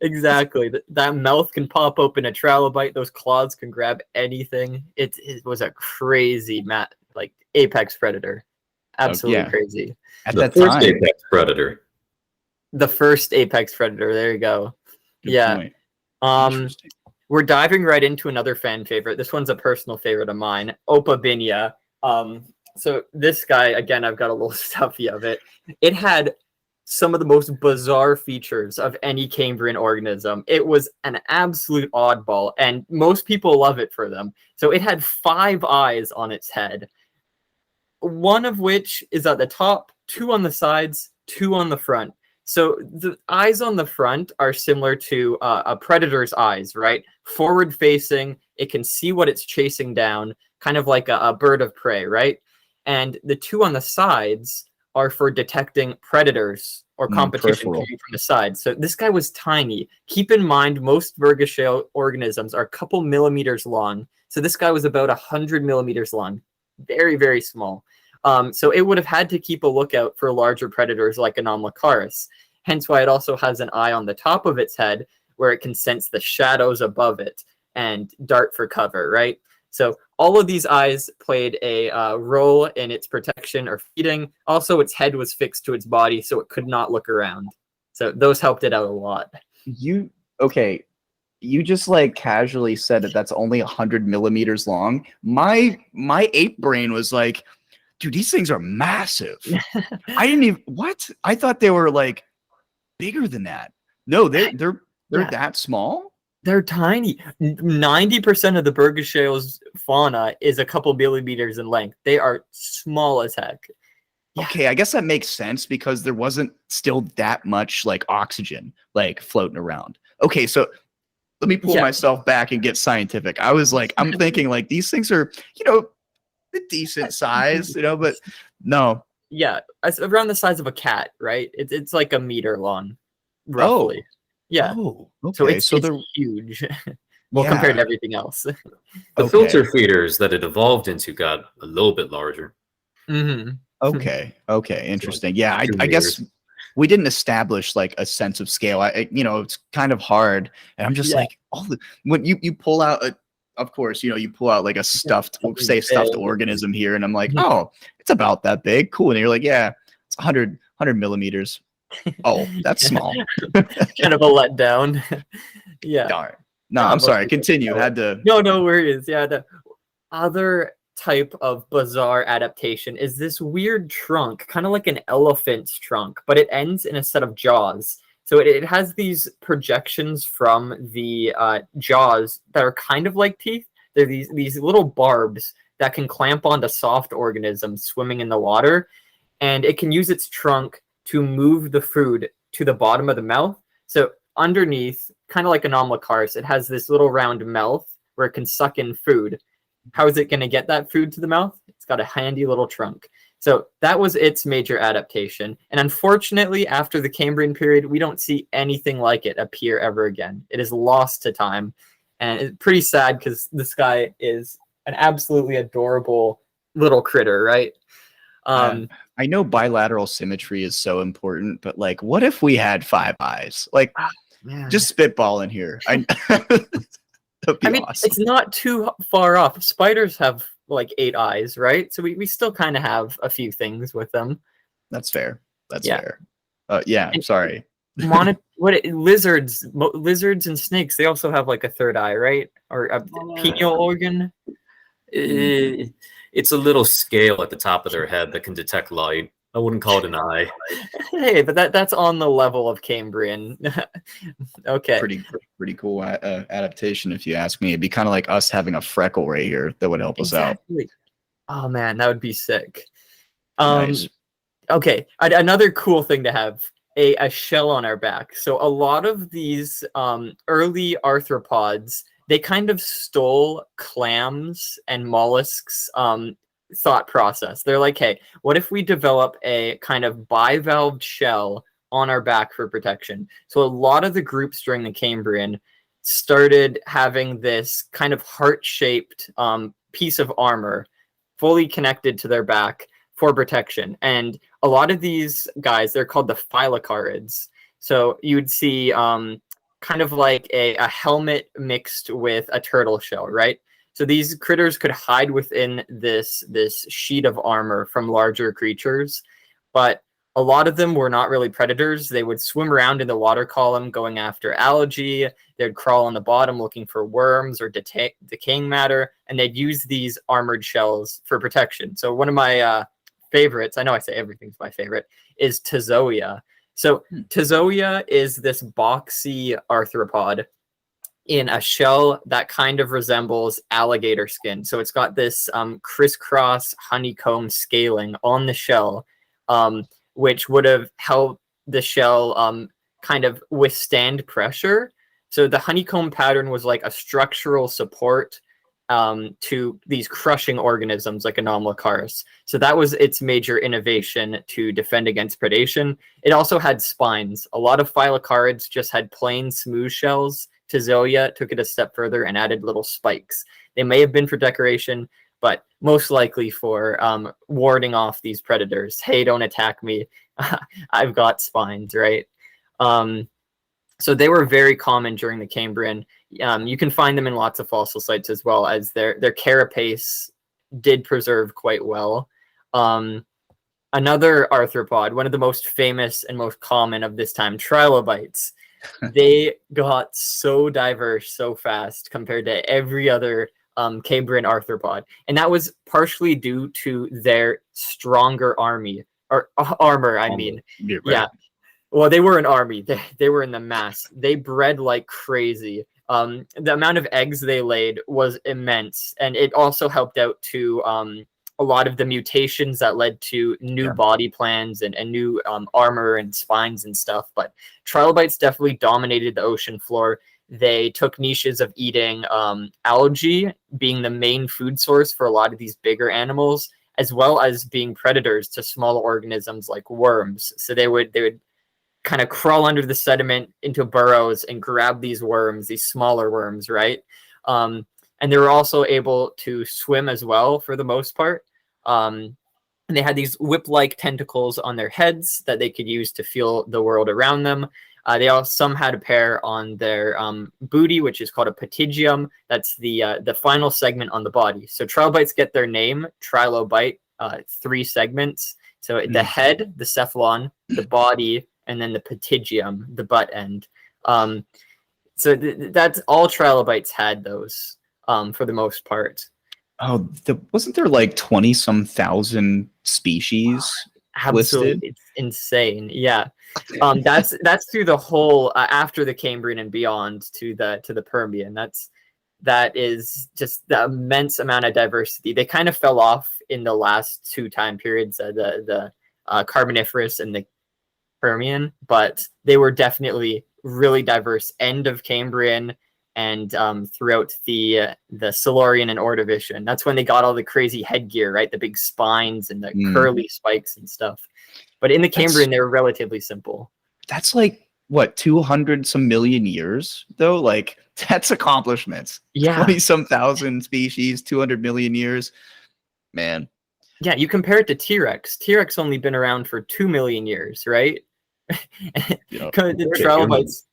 Exactly. That mouth can pop open a trilobite. Those claws can grab anything. It was a crazy apex predator. Absolutely crazy. At the that first time, apex predator. The first apex predator. There you go. Good point. We're diving right into another fan favorite. This one's a personal favorite of mine, Opabinia. So this guy, again, I've got a little stuffy of it. It had some of the most bizarre features of any Cambrian organism. It was an absolute oddball, and most people love it for them. So it had 5 eyes on its head, one of which is at the top, 2 on the sides, 2 on the front. So the eyes on the front are similar to a predator's eyes, right? Forward facing, it can see what it's chasing down, kind of like a bird of prey, right? And the 2 on the sides are for detecting predators or competition coming from the sides. So this guy was tiny. Keep in mind, most vergishale organisms are a couple millimeters long. So this guy was about 100 millimeters long. Very, very small. So it would have had to keep a lookout for larger predators like Anomalocaris. Hence why it also has an eye on the top of its head where it can sense the shadows above it and dart for cover, right? So all of these eyes played a role in its protection or feeding. Also, its head was fixed to its body, so it could not look around. So those helped it out a lot. You just like casually said that that's only 100 millimeters long. My ape brain was like, dude, these things are massive. I didn't even I thought they were like bigger than that. No, they're that small. They're tiny. 90% of the Burgishale's fauna is a couple millimeters in length. They are small as heck. Yeah. Okay, I guess that makes sense because there wasn't still that much like oxygen like floating around. Okay, so let me pull myself back and get scientific. I was like, I'm thinking like these things are, a decent size, but no. Yeah, it's around the size of a cat, right? It's like a meter long, roughly. Oh. Yeah. Oh, So okay. it's they're huge. Well, compared to yeah. everything else. The filter feeders that it evolved into got a little bit larger. Okay. Interesting. Yeah, Two I guess meters. we didn't establish like a sense of scale. It's kind of hard, and I'm just like when you pull out of course, you pull out like a stuffed organism here, and I'm like, oh, it's about that big. Cool. And you're like, yeah, it's 100 millimeters. Oh, that's small. Kind of a letdown. Yeah. Darn. No, I'm sorry. Continue. Had to. No worries. Yeah. The other type of bizarre adaptation is this weird trunk, kind of like an elephant's trunk, but it ends in a set of jaws. So it has these projections from the jaws that are kind of like teeth. They're these little barbs that can clamp onto soft organisms swimming in the water, and it can use its trunk to move the food to the bottom of the mouth. So underneath, kind of like an Anomalocaris, it has this little round mouth where it can suck in food. How is it going to get that food to the mouth? It's got a handy little trunk. So that was its major adaptation. And unfortunately, after the Cambrian period, we don't see anything like it appear ever again. It is lost to time. And it's pretty sad because this guy is an absolutely adorable little critter, right? I know bilateral symmetry is so important, but like, what if we had 5 eyes? Like, just spitballing here. That'd be awesome. It's not too far off. Spiders have like 8 eyes, right? So we still kind of have a few things with them. That's fair. That's fair. I'm sorry. Lizards and snakes, they also have like a 3rd eye, right? Or a pineal organ. It's a little scale at the top of their head that can detect light. I wouldn't call it an eye. Hey, but that's on the level of Cambrian. Okay. Pretty cool adaptation, if you ask me. It'd be kind of like us having a freckle right here that would help us out. Oh man, that would be sick. Nice. Okay, another cool thing to have, a shell on our back. So a lot of these early arthropods, they kind of stole clams and mollusks thought process. They're like, hey, what if we develop a kind of bivalved shell on our back for protection? So a lot of the groups during the Cambrian started having this kind of heart-shaped piece of armor fully connected to their back for protection. And a lot of these guys, they're called the phyllocarids. So you would see kind of like a helmet mixed with a turtle shell, right? So these critters could hide within this sheet of armor from larger creatures, but a lot of them were not really predators. They would swim around in the water column going after algae. They'd crawl on the bottom looking for worms or decaying matter, and they'd use these armored shells for protection. So one of my favorites, I know I say everything's my favorite, is Tazoia. So Tazoia is this boxy arthropod in a shell that kind of resembles alligator skin. So it's got this crisscross honeycomb scaling on the shell, which would have helped the shell kind of withstand pressure. So the honeycomb pattern was like a structural support to these crushing organisms like Anomalocaris. So that was its major innovation to defend against predation. It also had spines. A lot of phyllocarids just had plain smooth shells. Tazoia took it a step further and added little spikes. They may have been for decoration, but most likely for warding off these predators. Hey, don't attack me. I've got spines, right? So they were very common during the Cambrian. You can find them in lots of fossil sites as well, as their carapace did preserve quite well. Another arthropod, one of the most famous and most common of this time, trilobites. They got so diverse so fast compared to every other Cambrian arthropod. And that was partially due to their stronger armor, I mean. Right. Yeah. Well, they were an army. They were in the mass. They bred like crazy. The amount of eggs they laid was immense. And it also helped out to a lot of the mutations that led to new body plans and new armor and spines and stuff. But trilobites definitely dominated the ocean floor. They took niches of eating algae, being the main food source for a lot of these bigger animals, as well as being predators to smaller organisms like worms. So they would kind of crawl under the sediment into burrows and grab these worms, these smaller worms, right? And they were also able to swim as well for the most part. And they had these whip-like tentacles on their heads that they could use to feel the world around them. They also some had a pair on their booty, which is called a pterygium. That's the final segment on the body. So trilobites get their name, trilobite, 3 segments. So the head, the cephalon, the body, and then the pterygium, the butt end. So that's all trilobites had those for the most part. Oh, wasn't there like 20-some thousand species Absolutely, listed? it's insane. Yeah, that's through the whole after the Cambrian and beyond to the Permian. That is just the immense amount of diversity. They kind of fell off in the last 2 time periods, the Carboniferous and the Permian, but they were definitely really diverse end of Cambrian and throughout the Silurian and Ordovician. That's when they got all the crazy headgear, right? The big spines and the curly spikes and stuff. But in the Cambrian, they were relatively simple. That's like, what, 200-some million years, though? Like, that's accomplishments. Yeah. 20-some thousand species, 200 million years. Man. Yeah, you compare it to T-Rex. T-Rex only been around for 2 million years, right? The trilobites...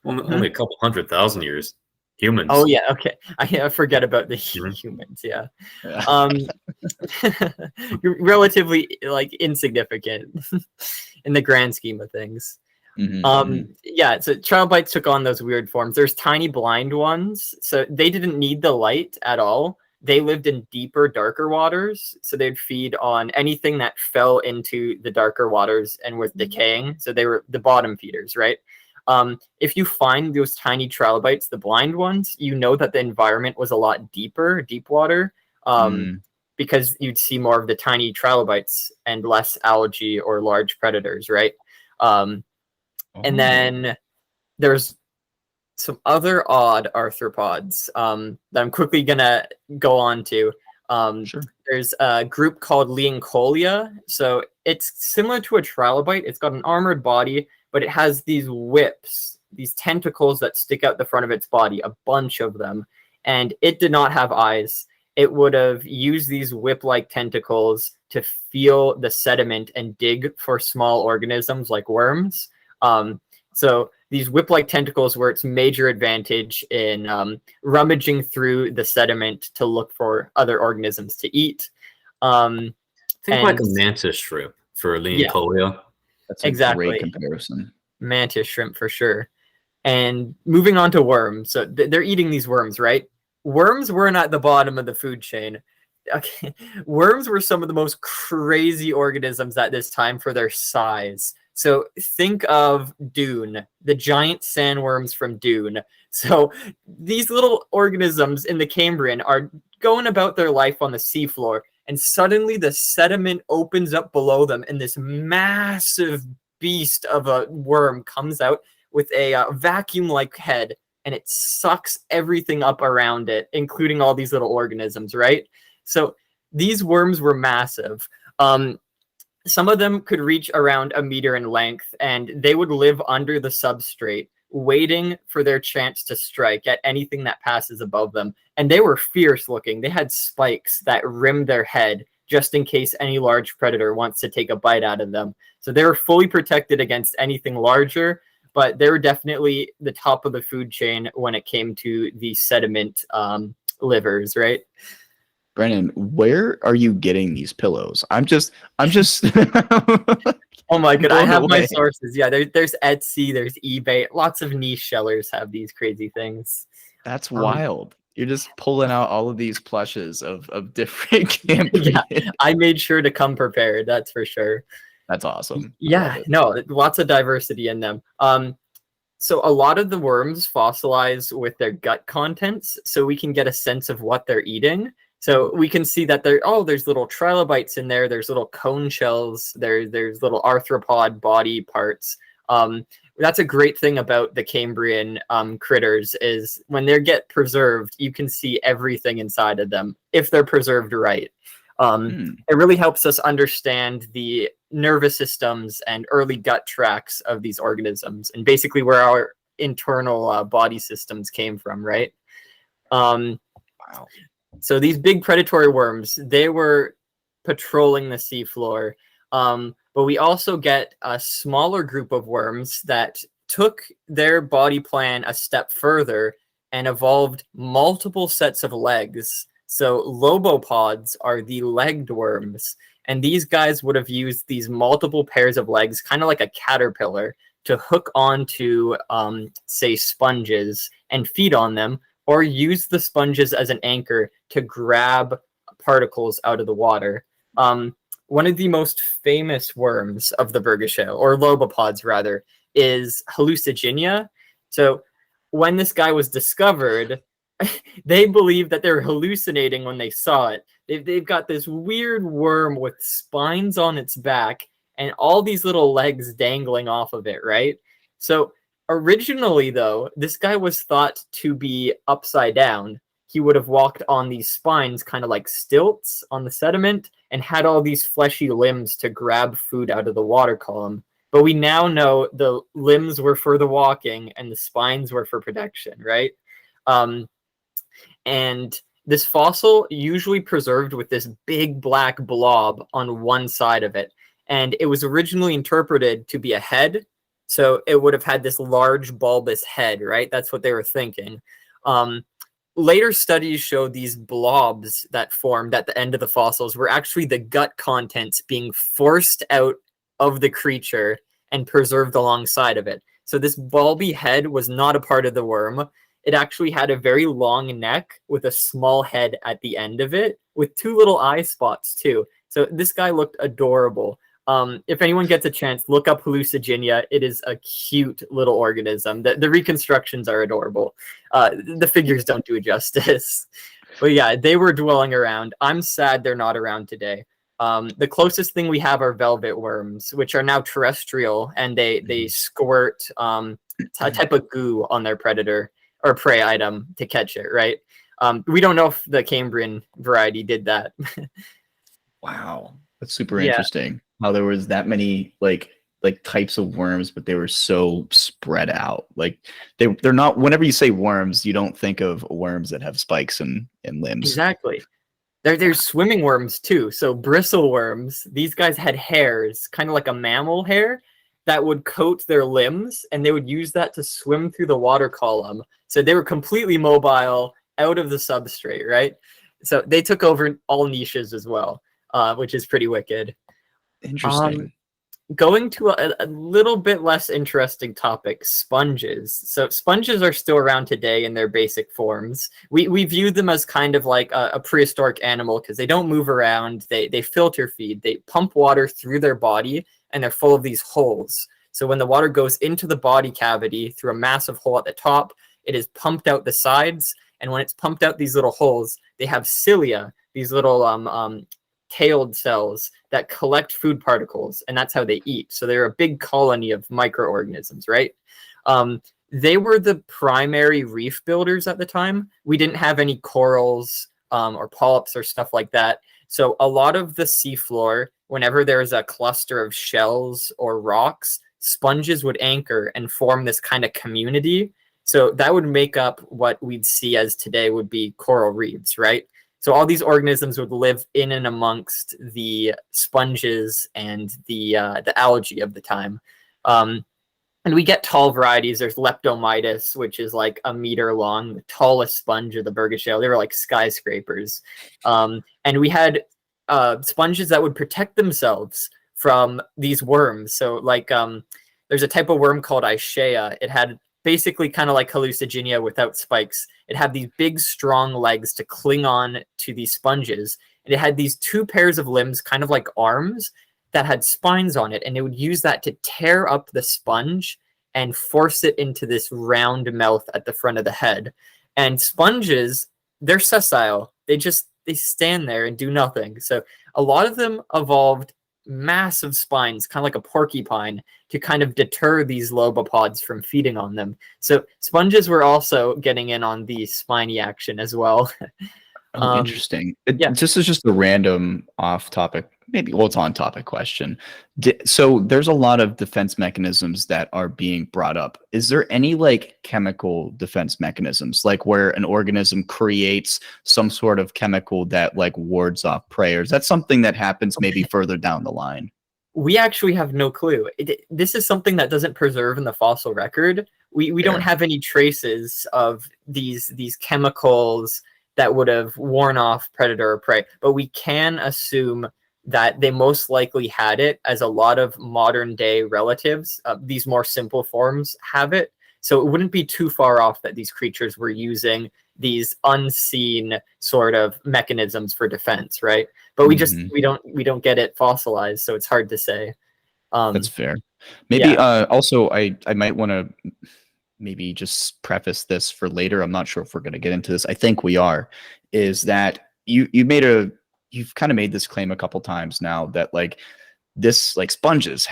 Only a couple 100,000 years. Humans. Oh yeah, okay. I forget about the humans. Yeah, relatively like insignificant in the grand scheme of things. Yeah. So trilobites took on those weird forms. There's tiny blind ones, so they didn't need the light at all. They lived in deeper, darker waters, so they'd feed on anything that fell into the darker waters and was decaying. So they were the bottom feeders, right? If you find those tiny trilobites, the blind ones, you know that the environment was a lot deeper, deep water, because you'd see more of the tiny trilobites and less algae or large predators, right? And then there's some other odd arthropods that I'm quickly going to go on to. Sure. There's a group called Leoncolia. So it's similar to a trilobite. It's got an armored body, but it has these whips, these tentacles that stick out the front of its body, a bunch of them. And it did not have eyes. It would have used these whip-like tentacles to feel the sediment and dig for small organisms like worms. So these whip-like tentacles were its major advantage in rummaging through the sediment to look for other organisms to eat. Think like a mantis shrimp for Leoncolia. Yeah. That's a great comparison. Mantis shrimp for sure. And moving on to worms. So they're eating these worms, right? Worms were not the bottom of the food chain. Okay. Worms were some of the most crazy organisms at this time for their size. So think of Dune, the giant sandworms from Dune. So these little organisms in the Cambrian are going about their life on the seafloor, and suddenly the sediment opens up below them, and this massive beast of a worm comes out with a vacuum-like head, and it sucks everything up around it, including all these little organisms, right? So these worms were massive. Some of them could reach around 1 meter in length, and they would live under the substrate, waiting for their chance to strike at anything that passes above them. And they were fierce looking. They had spikes that rimmed their head just in case any large predator wants to take a bite out of them. So they were fully protected against anything larger, but they were definitely the top of the food chain when it came to the sediment livers, right? Brennan, where are you getting these pillows? I'm just Oh my god, I have my sources. Yeah, there's Etsy, there's eBay. Lots of niche sellers have these crazy things. That's wild. You're just pulling out all of these plushes of different Cambrian. Yeah, I made sure to come prepared, that's for sure. That's awesome. Yeah, no, lots of diversity in them. So a lot of the worms fossilize with their gut contents, so we can get a sense of what they're eating. So we can see that there's little trilobites in there. There's little cone shells. There's little arthropod body parts. That's a great thing about the Cambrian critters, is when they get preserved, you can see everything inside of them if they're preserved right. It really helps us understand the nervous systems and early gut tracts of these organisms, and basically where our internal body systems came from, right? Wow. So these big predatory worms, they were patrolling the seafloor. But we also get a smaller group of worms that took their body plan a step further and evolved multiple sets of legs. So lobopods are the legged worms. And these guys would have used these multiple pairs of legs, kind of like a caterpillar, to hook onto, say, sponges and feed on them, or use the sponges as an anchor to grab particles out of the water. One of the most famous worms of the Bergishau, or lobopods rather, is Hallucigenia. So when this guy was discovered, they believed that they were hallucinating when they saw it. They've got this weird worm with spines on its back and all these little legs dangling off of it, right? So originally, though, this guy was thought to be upside down. He would have walked on these spines, kind of like stilts on the sediment, and had all these fleshy limbs to grab food out of the water column. But we now know the limbs were for the walking and the spines were for protection, right? And this fossil usually preserved with this big black blob on one side of it. And it was originally interpreted to be a head. So it would have had this large bulbous head, right? That's what they were thinking. Later studies showed these blobs that formed at the end of the fossils were actually the gut contents being forced out of the creature and preserved alongside of it. So this bulby head was not a part of the worm. It actually had a very long neck with a small head at the end of it, with two little eye spots too. So this guy looked adorable. If anyone gets a chance, look up Hallucigenia. It is a cute little organism. The reconstructions are adorable. The figures don't do it justice. But yeah, they were dwelling around. I'm sad they're not around today. The closest thing we have are velvet worms, which are now terrestrial, and they squirt a type of goo on their predator or prey item to catch it, right? We don't know if the Cambrian variety did that. Wow, that's super interesting. How there was that many like types of worms, but they were so spread out. Like they're not. Whenever you say worms, you don't think of worms that have spikes and limbs. Exactly. There's swimming worms too. So bristle worms. These guys had hairs, kind of like a mammal hair, that would coat their limbs, and they would use that to swim through the water column. So they were completely mobile, out of the substrate, right? So they took over all niches as well, which is pretty wicked. Interesting. Going to a little bit less interesting topic, sponges. So sponges are still around today in their basic forms. We view them as kind of like a prehistoric animal because they don't move around. They filter feed. They pump water through their body, and they're full of these holes. So when the water goes into the body cavity through a massive hole at the top, it is pumped out the sides. And when it's pumped out these little holes, they have cilia, these little tailed cells that collect food particles, and that's how they eat. So they're a big colony of microorganisms, right? They were the primary reef builders at the time. We didn't have any corals or polyps or stuff like that. So a lot of the seafloor, whenever there's a cluster of shells or rocks, sponges would anchor and form this kind of community. So that would make up what we'd see as today would be coral reefs, right? So all these organisms would live in and amongst the sponges and the algae of the time. And we get tall varieties. There's Leptomitis, which is like a meter long, the tallest sponge of the Bergishau. They were like skyscrapers. And we had sponges that would protect themselves from these worms. So like there's a type of worm called Ischia. It had basically kind of like Hallucigenia without spikes. It had these big, strong legs to cling on to these sponges. And it had these two pairs of limbs, kind of like arms, that had spines on it. And it would use that to tear up the sponge and force it into this round mouth at the front of the head. And sponges, they're sessile. They stand there and do nothing. So a lot of them evolved massive spines, kind of like a porcupine, to kind of deter these lobopods from feeding on them. So sponges were also getting in on the spiny action as well. Oh, interesting. yeah. This is just a random off-topic, maybe, well, it's on-topic question. So there's a lot of defense mechanisms that are being brought up. Is there any like chemical defense mechanisms, like where an organism creates some sort of chemical that like wards off prey? Or is that something that happens maybe further down the line? We actually have no clue. This is something that doesn't preserve in the fossil record. We don't have any traces of these chemicals that would have worn off predator or prey, but we can assume that they most likely had it, as a lot of modern day relatives, these more simple forms, have it. So it wouldn't be too far off that these creatures were using these unseen sort of mechanisms for defense, right? But we just we don't get it fossilized, so it's hard to say. That's fair. Maybe also I might want to maybe just preface this for later. I'm not sure if we're going to get into this. I think we are. Is that you've kind of made this claim a couple times now that like this like sponges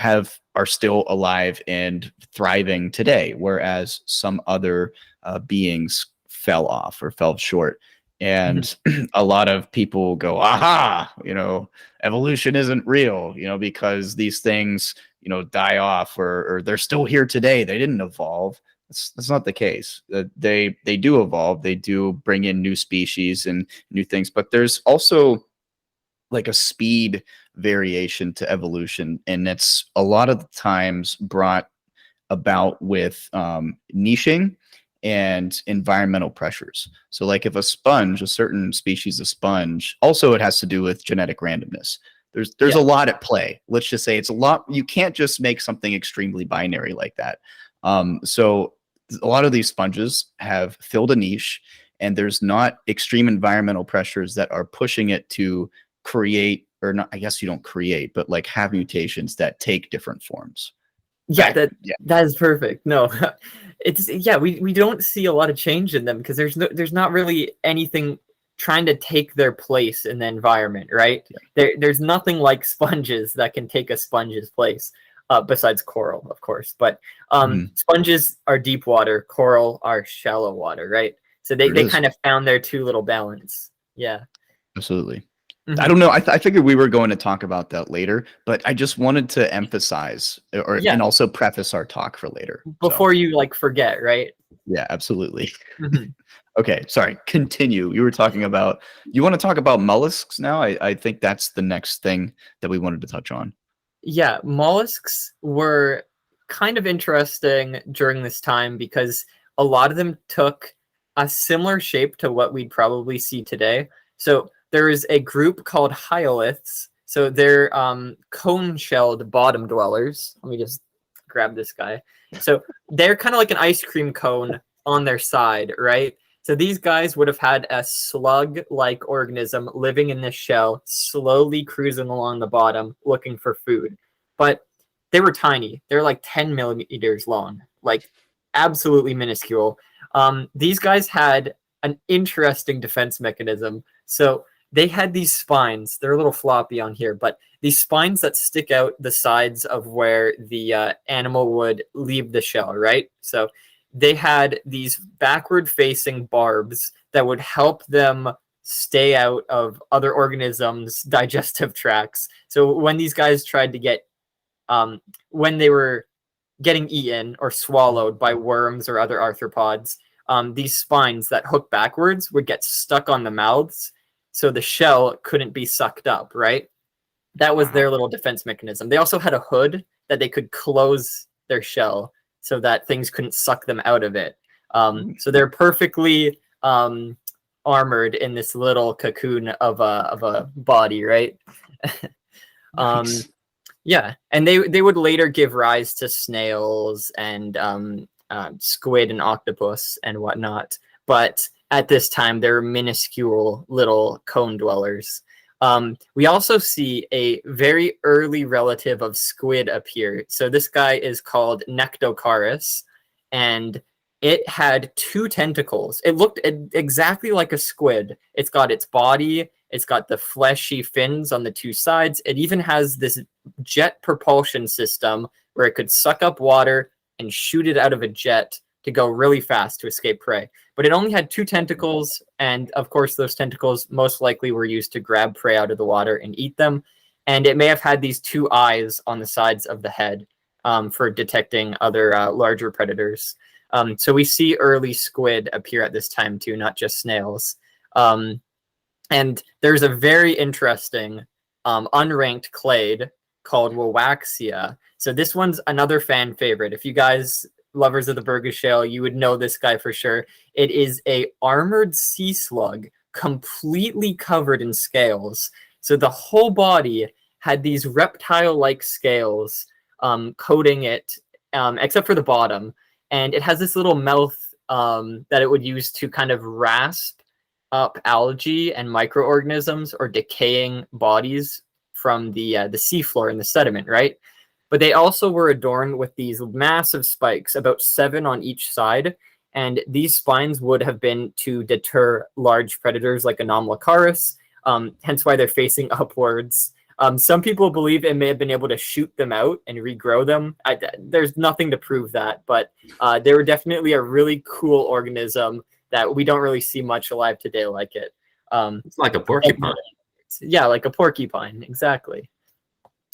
are still alive and thriving today, whereas some other beings fell off or fell short. And a lot of people go, aha, evolution isn't real, because these things, die off or they're still here today. They didn't evolve. That's not the case. They do evolve. They do bring in new species and new things, but there's also like a speed variation to evolution, and it's a lot of the times brought about with niching and environmental pressures. So like if a certain species of sponge, also it has to do with genetic randomness. There's a lot at play. Let's just say it's a lot. You can't just make something extremely binary like that. So a lot of these sponges have filled a niche, and there's not extreme environmental pressures that are pushing it to create, or not, I guess you don't create, but like have mutations that take different forms. That is perfect. No, we don't see a lot of change in them because there's not really anything trying to take their place in the environment, right? There's nothing like sponges that can take a sponge's place. Besides coral, of course, but sponges are deep water, coral are shallow water, right? So they kind of found their two little balance. Yeah, absolutely. I don't know. I figured we were going to talk about that later, but I just wanted to emphasize and also preface our talk for later before you like forget, right? Yeah, absolutely. Okay, sorry. Continue. You want to talk about mollusks now? I think that's the next thing that we wanted to touch on. Yeah, mollusks were kind of interesting during this time because a lot of them took a similar shape to what we'd probably see today. So there is a group called hyoliths. So they're cone-shelled bottom dwellers. Let me just grab this guy. So they're kind of like an ice cream cone on their side, right? So these guys would have had a slug-like organism living in this shell, slowly cruising along the bottom, looking for food. But they were tiny. They're like 10 millimeters long, like absolutely minuscule. These guys had an interesting defense mechanism. So they had these spines. They're a little floppy on here, but these spines that stick out the sides of where the animal would leave the shell, right? So they had these backward-facing barbs that would help them stay out of other organisms' digestive tracts. So when these guys tried to get, when they were getting eaten or swallowed by worms or other arthropods, these spines that hook backwards would get stuck on the mouths, so the shell couldn't be sucked up, right? That was their little defense mechanism. They also had a hood that they could close their shell so that things couldn't suck them out of it. So they're perfectly armored in this little cocoon of a body, right? Nice. Yeah, and they would later give rise to snails and squid and octopus and whatnot. But at this time, they're minuscule little cone dwellers. We also see a very early relative of squid appear. So this guy is called Nectocaris, and it had 2 tentacles. It looked exactly like a squid. It's got its body It's got the fleshy fins on the two sides. It even has this jet propulsion system where it could suck up water and shoot it out of a jet to go really fast to escape prey. But it only had 2 tentacles, and of course those tentacles most likely were used to grab prey out of the water and eat them. And it may have had these 2 eyes on the sides of the head for detecting other larger predators. So we see early squid appear at this time too, not just snails. And there's a very interesting unranked clade called Wawaxia. So this one's another fan favorite. If you guys lovers of the Burgess Shale, you would know this guy for sure. It is a armored sea slug completely covered in scales. So the whole body had these reptile-like scales coating it, except for the bottom. And it has this little mouth that it would use to kind of rasp up algae and microorganisms or decaying bodies from the seafloor and the sediment, right? But they also were adorned with these massive spikes, about 7 on each side. And these spines would have been to deter large predators like Anomalocaris, hence why they're facing upwards. Some people believe it may have been able to shoot them out and regrow them. There's nothing to prove that, but they were definitely a really cool organism that we don't really see much alive today like it. It's like a porcupine. Yeah, like a porcupine, exactly.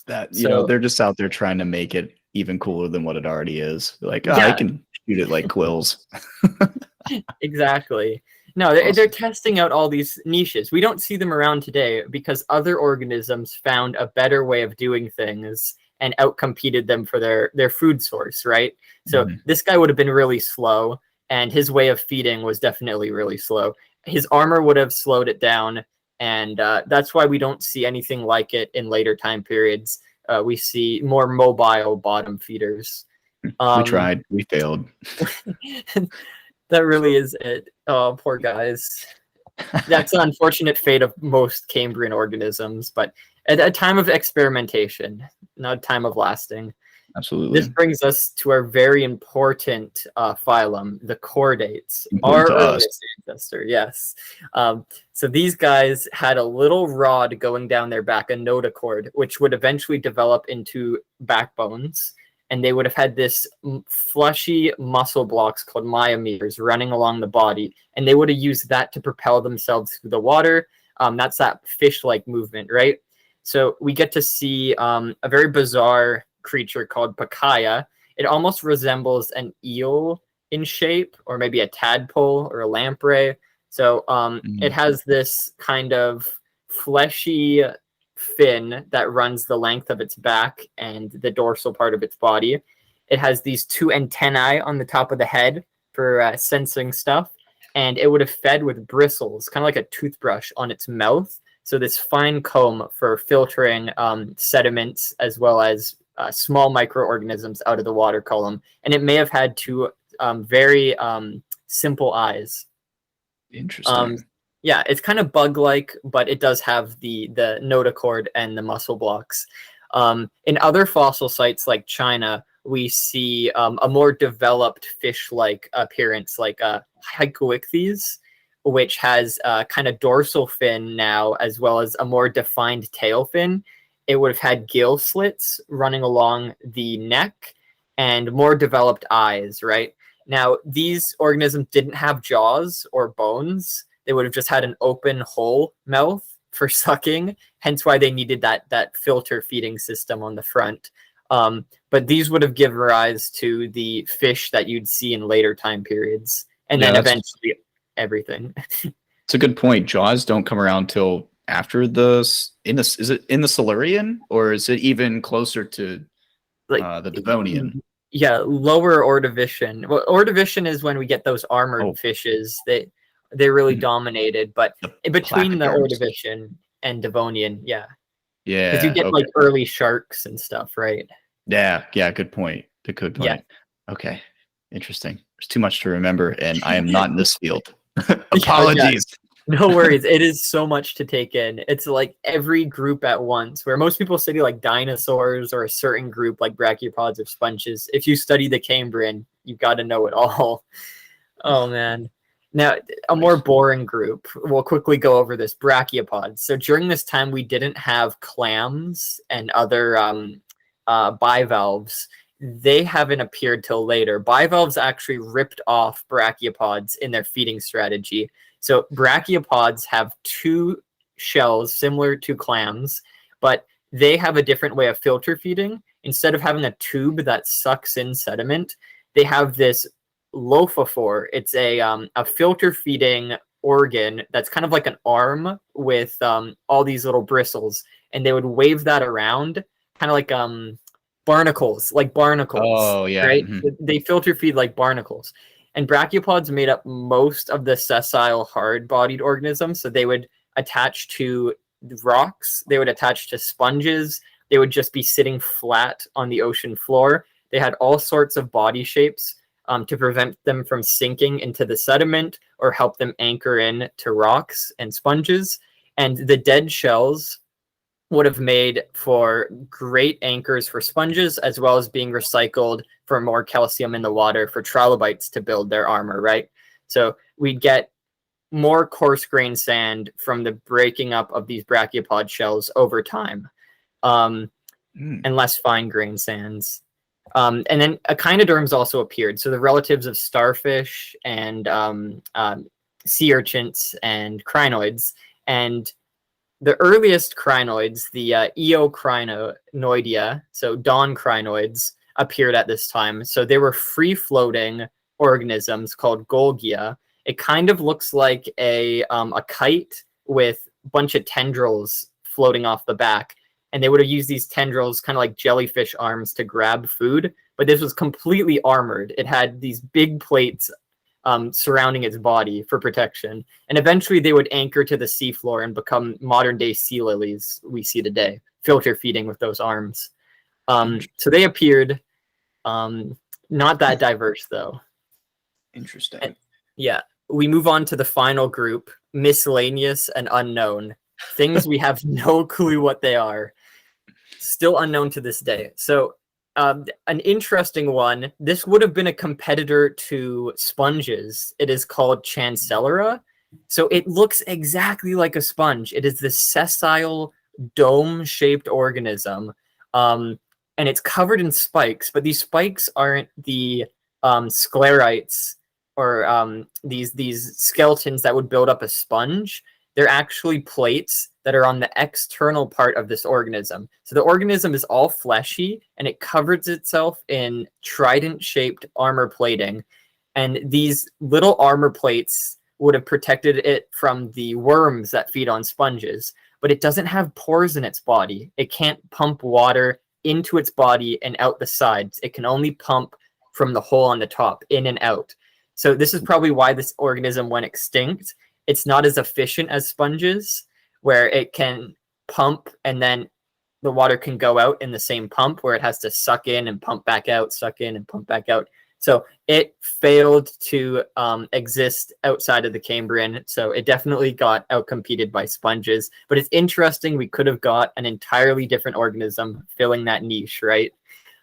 That, you know, they're just out there trying to make it even cooler than what it already is. Like, I can shoot it like quills. Exactly. No, they're testing out all these niches. We don't see them around today because other organisms found a better way of doing things and outcompeted them for their food source, right? So this guy would have been really slow, and his way of feeding was definitely really slow. His armor would have slowed it down, and that's why we don't see anything like it in later time periods. We see more mobile bottom feeders. We tried. We failed. That really is it. Oh, poor guys. That's an unfortunate fate of most Cambrian organisms, but at a time of experimentation, not a time of lasting. Absolutely. This brings us to our very important phylum, the Chordates, Important our to earliest ancestor. Yes. So these guys had a little rod going down their back, a notochord, which would eventually develop into backbones. And they would have had this fleshy muscle blocks called myometers running along the body. And they would have used that to propel themselves through the water. That's that fish-like movement, right? So we get to see a very bizarre creature called Pacaya. It almost resembles an eel in shape, or maybe a tadpole or a lamprey. So it has this kind of fleshy fin that runs the length of its back and the dorsal part of its body. It has these 2 antennae on the top of the head for sensing stuff, and it would have fed with bristles, kind of like a toothbrush on its mouth. So this fine comb for filtering sediments as well as small microorganisms out of the water column. And it may have had 2 very simple eyes. Interesting. Yeah, it's kind of bug-like, but it does have the notochord and the muscle blocks. In other fossil sites like China, we see a more developed fish-like appearance, like Hycoichthyes, which has kind of dorsal fin now, as well as a more defined tail fin. It would have had gill slits running along the neck and more developed eyes, right? Now, these organisms didn't have jaws or bones. They would have just had an open hole mouth for sucking, hence why they needed that filter feeding system on the front. But these would have given rise to the fish that you'd see in later time periods, and then eventually everything. It's a good point. Jaws don't come around till after is it in the Silurian, or is it even closer to the Devonian? Yeah, lower Ordovician. Well, Ordovician is when we get those armored fishes. They really dominated, but in between the Ordovician and Devonian, yeah, because you get like early sharks and stuff, right? Yeah, good point. Good point. Yeah. Okay, interesting. There's too much to remember, and I am not in this field. Apologies. Yeah. No worries. It is so much to take in. It's like every group at once, where most people study like dinosaurs or a certain group like brachiopods or sponges. If you study the Cambrian, you've got to know it all. Oh man. Now, a more boring group. We'll quickly go over this. Brachiopods. So during this time, we didn't have clams and other bivalves. They haven't appeared till later. Bivalves actually ripped off brachiopods in their feeding strategy. So brachiopods have two shells similar to clams, but they have a different way of filter feeding. Instead of having a tube that sucks in sediment, they have this lophophore. It's a filter feeding organ that's kind of like an arm with all these little bristles, and they would wave that around, kind of like barnacles, Oh, yeah. right? Mm-hmm. They filter feed like barnacles. And brachiopods made up most of the sessile hard-bodied organisms, so they would attach to rocks, they would attach to sponges, they would just be sitting flat on the ocean floor. They had all sorts of body shapes to prevent them from sinking into the sediment or help them anchor in to rocks and sponges. And the dead shells would have made for great anchors for sponges, as well as being recycled for more calcium in the water for trilobites to build their armor, right? So we'd get more coarse grain sand from the breaking up of these brachiopod shells over time, and less fine grain sands. And then echinoderms also appeared. So the relatives of starfish and sea urchins and crinoids. And the earliest crinoids, the Eocrinoidea, so dawn crinoids, appeared at this time. So they were free-floating organisms called Golgia. It kind of looks like a kite with a bunch of tendrils floating off the back. And they would have used these tendrils kind of like jellyfish arms to grab food. But this was completely armored. It had these big plates surrounding its body for protection. And eventually they would anchor to the seafloor and become modern-day sea lilies we see today, filter feeding with those arms. So they appeared, not that diverse, though. Interesting. And, yeah. We move on to the final group, miscellaneous and unknown. Things we have no clue what they are. Still unknown to this day. So an interesting one, this would have been a competitor to sponges. It is called Chancellera. So it looks exactly like a sponge. It is this sessile dome-shaped organism. And it's covered in spikes, but these spikes aren't the sclerites or these skeletons that would build up a sponge. They're actually plates that are on the external part of this organism. So the organism is all fleshy, and it covers itself in trident-shaped armor plating. And these little armor plates would have protected it from the worms that feed on sponges. But it doesn't have pores in its body. It can't pump water into its body and out the sides. It can only pump from the hole on the top, in and out. So this is probably why this organism went extinct. It's not as efficient as sponges, where it can pump and then the water can go out in the same pump, where it has to suck in and pump back out, suck in and pump back out. So it failed to exist outside of the Cambrian. So it definitely got outcompeted by sponges. But it's interesting, we could have got an entirely different organism filling that niche, right?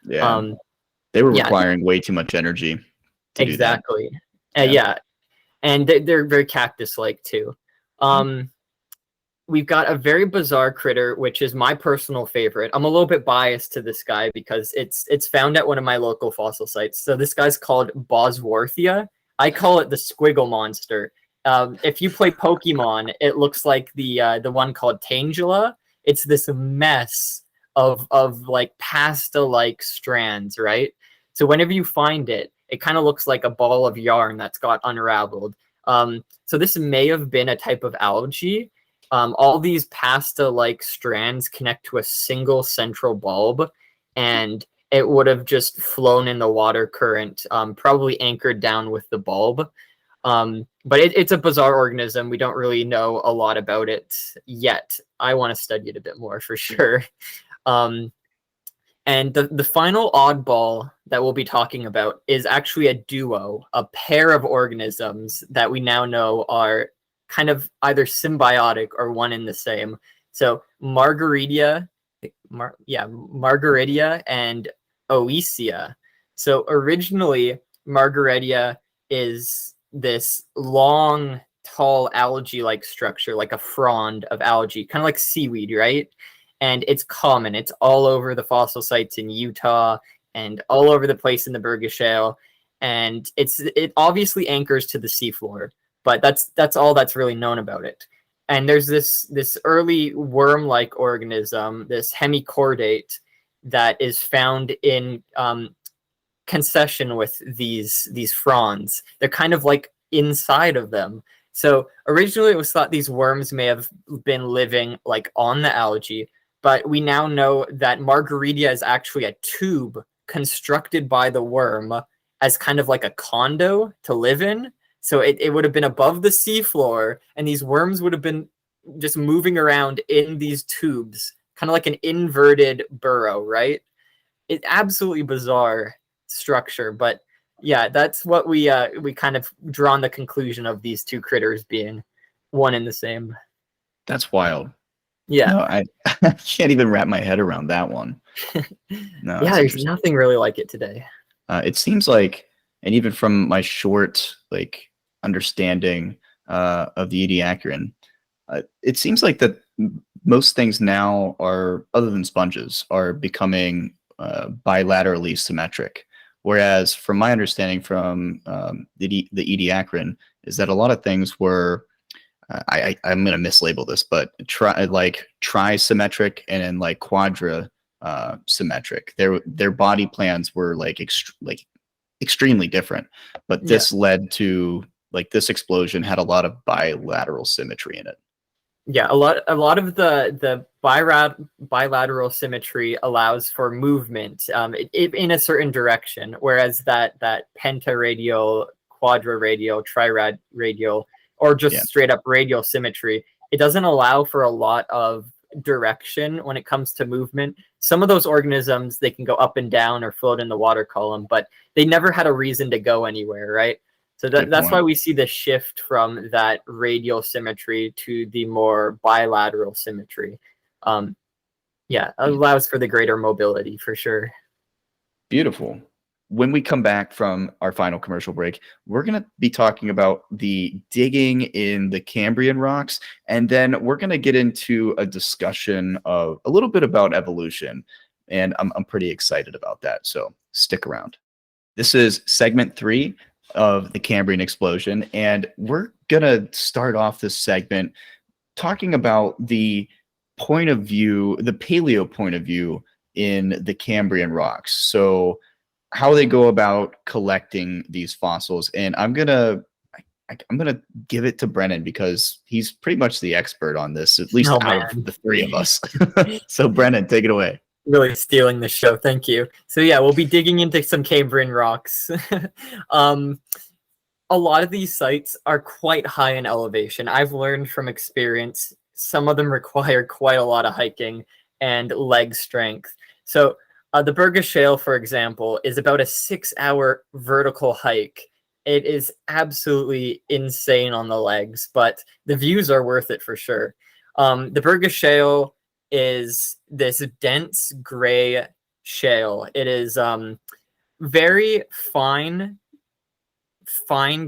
Yeah. They were requiring way too much energy to do that. Exactly. Yeah. And they're very cactus-like too. We've got a very bizarre critter, which is my personal favorite. I'm a little bit biased to this guy because it's found at one of my local fossil sites. So this guy's called Bosworthia. I call it the squiggle monster. If you play Pokemon, it looks like the one called Tangela. It's this mess of like pasta-like strands, right? So whenever you find it, it kind of looks like a ball of yarn that's got unraveled. So this may have been a type of algae. All these pasta-like strands connect to a single central bulb, and it would have just flown in the water current, probably anchored down with the bulb. But it's a bizarre organism. We don't really know a lot about it yet. I want to study it a bit more for sure. And the final oddball that we'll be talking about is actually a duo, a pair of organisms that we now know are kind of either symbiotic or one in the same. So Margaridia and Oecia. So originally, Margaridia is this long, tall algae-like structure, like a frond of algae, kind of like seaweed, right? And it's common. It's all over the fossil sites in Utah and all over the place in the Burgess Shale. And it obviously anchors to the seafloor, but that's all that's really known about it. And there's this early worm-like organism, this hemichordate, that is found in concession with these fronds. They're kind of like inside of them. So originally it was thought these worms may have been living like on the algae, but we now know that Margaritia is actually a tube constructed by the worm as kind of like a condo to live in. So it would have been above the seafloor, and these worms would have been just moving around in these tubes, kind of like an inverted burrow, right? It's absolutely bizarre structure, but yeah, that's what we kind of drawn the conclusion of these two critters being one and the same. That's wild. Yeah. No, I can't even wrap my head around that one. No, yeah, there's nothing really like it today. It seems like, and even from my short understanding of the Ediacaran, it seems like that most things now are, other than sponges, are becoming bilaterally symmetric. Whereas from my understanding from the Ediacaran is that a lot of things were, I'm going to mislabel this, but trisymmetric and then like quadra symmetric. Their body plans were extremely different, but this led to this explosion had a lot of bilateral symmetry in it. Yeah, a lot of the bilateral symmetry allows for movement in a certain direction, whereas that pentaradial, quadraradial, triradial, or just straight up radial symmetry, it doesn't allow for a lot of direction when it comes to movement. Some of those organisms, they can go up and down or float in the water column, but they never had a reason to go anywhere, right? So that's why we see the shift from that radial symmetry to the more bilateral symmetry. It allows for the greater mobility for sure. Beautiful. When we come back from our final commercial break, we're going to be talking about the digging in the Cambrian rocks, and then we're going to get into a discussion of a little bit about evolution, and I'm pretty excited about that, so stick around. This is segment 3 of the Cambrian Explosion, and we're going to start off this segment talking about the point of view, the paleo point of view in the Cambrian rocks. So how they go about collecting these fossils. And I'm gonna give it to Brennan because he's pretty much the expert on this, at least out of the three of us. So Brennan, take it away. Really stealing the show. Thank you. So yeah, we'll be digging into some Cambrian rocks. A lot of these sites are quite high in elevation. I've learned from experience, some of them require quite a lot of hiking and leg strength. So the Burgess Shale, for example, is about a 6-hour vertical hike. It is absolutely insane on the legs, but the views are worth it for sure. The Burgess Shale is this dense gray shale. It is very fine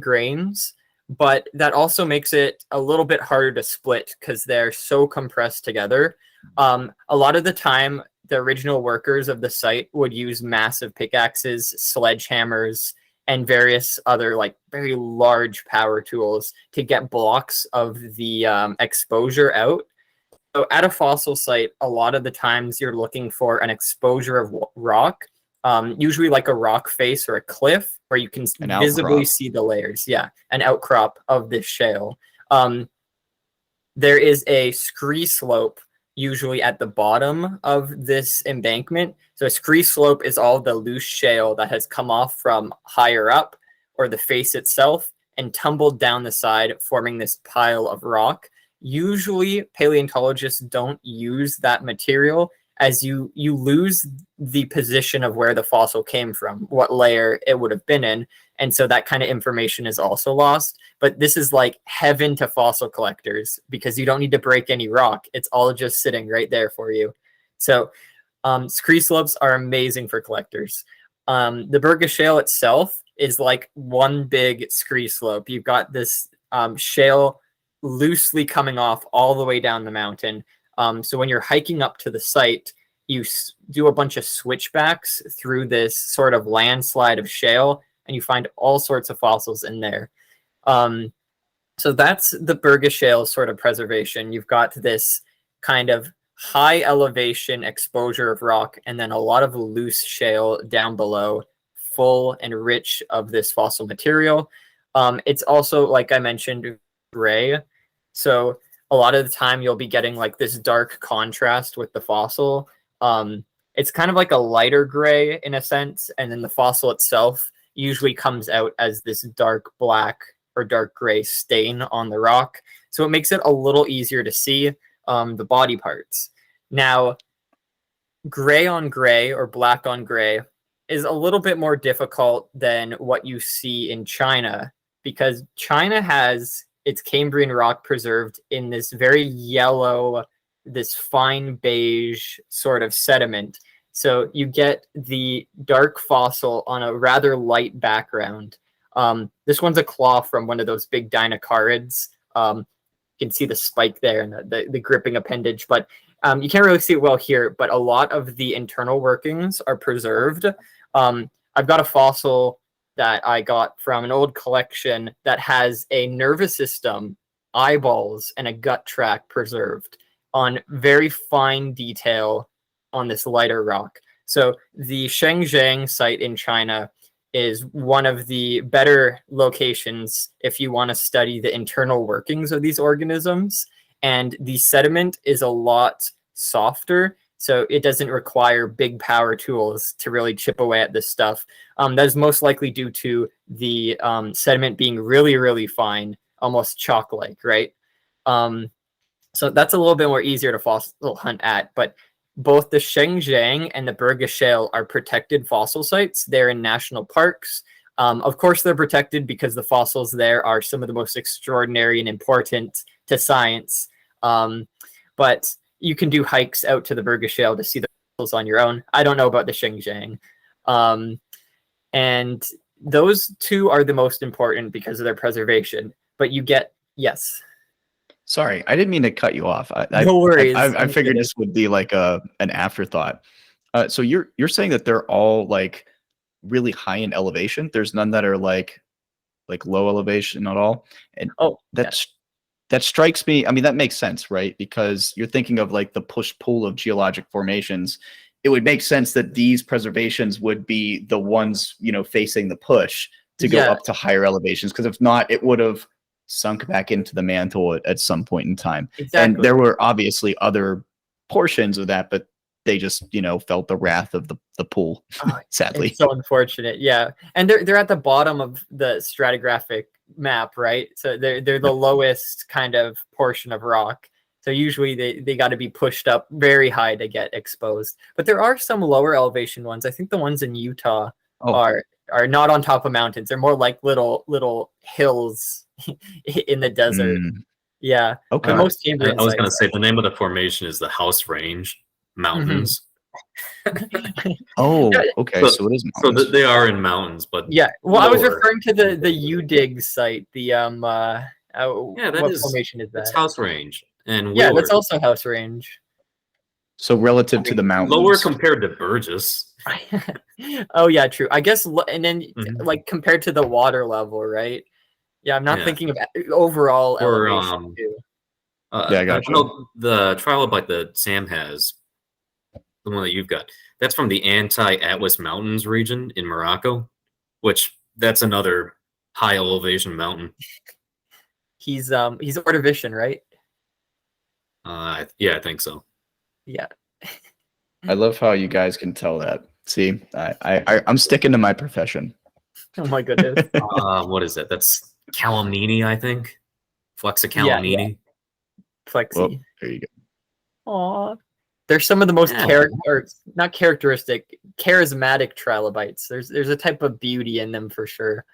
grains, but that also makes it a little bit harder to split because they're so compressed together. A lot of the time, the original workers of the site would use massive pickaxes, sledgehammers, and various other very large power tools to get blocks of the exposure out. So at a fossil site, a lot of the times you're looking for an exposure of rock, usually like a rock face or a cliff where you can visibly see the layers. Yeah, an outcrop of this shale. There is a scree slope usually at the bottom of this embankment. So a scree slope is all the loose shale that has come off from higher up or the face itself and tumbled down the side, forming this pile of rock. Usually paleontologists don't use that material as you lose the position of where the fossil came from, what layer it would have been in. And so that kind of information is also lost. But this is like heaven to fossil collectors because you don't need to break any rock. It's all just sitting right there for you. So scree slopes are amazing for collectors. The Burgess Shale itself is like one big scree slope. You've got this shale loosely coming off all the way down the mountain. So when you're hiking up to the site, you do a bunch of switchbacks through this sort of landslide of shale, and you find all sorts of fossils in there. So that's the Burgess Shale sort of preservation. You've got this kind of high elevation exposure of rock, and then a lot of loose shale down below, full and rich of this fossil material. It's also, like I mentioned, gray. So a lot of the time you'll be getting like this dark contrast with the fossil. It's kind of like a lighter gray in a sense, and then the fossil itself usually comes out as this dark black or dark gray stain on the rock. So it makes it a little easier to see the body parts. Now, gray on gray or black on gray is a little bit more difficult than what you see in China, because China has its Cambrian rock preserved in this very yellow, this fine beige sort of sediment. So you get the dark fossil on a rather light background. This one's a claw from one of those big dinocarids. You can see the spike there and the gripping appendage, but you can't really see it well here, but a lot of the internal workings are preserved. I've got a fossil that I got from an old collection that has a nervous system, eyeballs, and a gut tract preserved on very fine detail on this lighter rock. So the Shenzhen site in China is one of the better locations if you want to study the internal workings of these organisms. And the sediment is a lot softer, so it doesn't require big power tools to really chip away at this stuff. That is most likely due to the sediment being really, really fine, almost chalk-like, right? So that's a little bit more easier to fossil hunt at, but both the Shenzhen and the Burgess Shale are protected fossil sites. They're in national parks. Of course, they're protected because the fossils there are some of the most extraordinary and important to science. But you can do hikes out to the Burgess Shale to see the fossils on your own. I don't know about the Shenzhen. And those two are the most important because of their preservation. But you get, yes. Sorry, I didn't mean to cut you off. No worries. I figured this would be like an afterthought. So you're saying that they're all like really high in elevation? There's none that are like low elevation at all? And that strikes me. I mean, that makes sense, right? Because you're thinking of like the push-pull of geologic formations. It would make sense that these preservations would be the ones, facing the push to go up to higher elevations. Because if not, it would have sunk back into the mantle at some point in time. Exactly. And there were obviously other portions of that, but they just, felt the wrath of the pool, sadly. It's so unfortunate. Yeah. And they're at the bottom of the stratigraphic map, right? So they're the lowest kind of portion of rock. So usually they got to be pushed up very high to get exposed. But there are some lower elevation ones. I think the ones in Utah are not on top of mountains. They're more like little hills in the desert. Yeah. Okay. Most Cambrian I was going to say the name of the formation is the House Range Mountains. Okay. So it is mountains. So they are in mountains, but yeah. Well, lower. I was referring to the Dig site. The what formation is that? It's House Range and yeah, that's also House Range. So relative to the mountains, lower compared to Burgess. Oh yeah, true. I guess, and then like compared to the water level, right? Yeah, I'm not thinking of overall elevation too. I got you. The trilobite that Sam has, the one that you've got, that's from the Anti-Atlas Mountains region in Morocco, which that's another high elevation mountain. He's Ordovician, right? Yeah, I think so. Yeah. I love how you guys can tell that. See, I'm sticking to my profession. Oh my goodness. What is it? That's Calamini, I think. Flexa Calamini. Yeah. Flexi. Well, there you go. Aw. They're some of the most charismatic trilobites. There's a type of beauty in them for sure.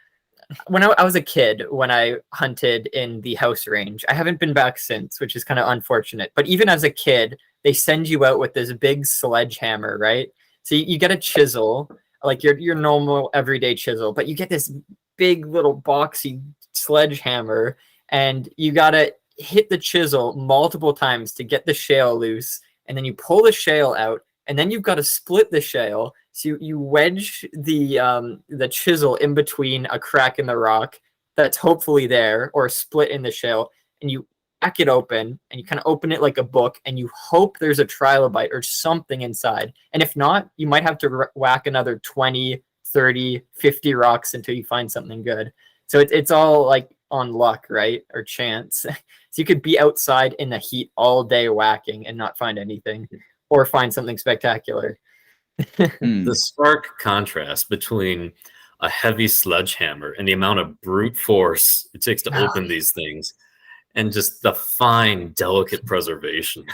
When I was a kid, when I hunted in the House Range, I haven't been back since, which is kind of unfortunate. But even as a kid, they send you out with this big sledgehammer, right? So you get a chisel, like your normal everyday chisel, but you get this big little boxy sledgehammer, and you gotta hit the chisel multiple times to get the shale loose, and then you pull the shale out, and then you've got to split the shale. So you wedge the chisel in between a crack in the rock that's hopefully there, or a split in the shale, and you crack it open, and you kind of open it like a book, and you hope there's a trilobite or something inside. And if not, you might have to whack another 20, 30, 50 rocks until you find something good. So it's all like on luck, right? Or chance. So you could be outside in the heat all day whacking and not find anything, or find something spectacular. The stark contrast between a heavy sledgehammer and the amount of brute force it takes to open these things, and just the fine, delicate preservation.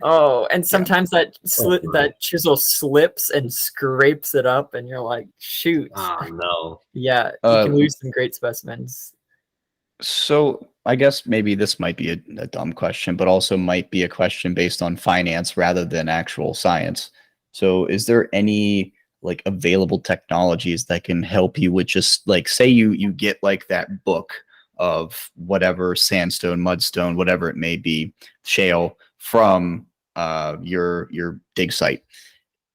Oh, and sometimes that chisel slips and scrapes it up, and you're like, shoot. Oh, no. Yeah, you can lose some great specimens. So I guess maybe this might be a dumb question, but also might be a question based on finance rather than actual science. So is there any like available technologies that can help you with just like, say you get like that book of whatever sandstone, mudstone, whatever it may be, shale from your dig site?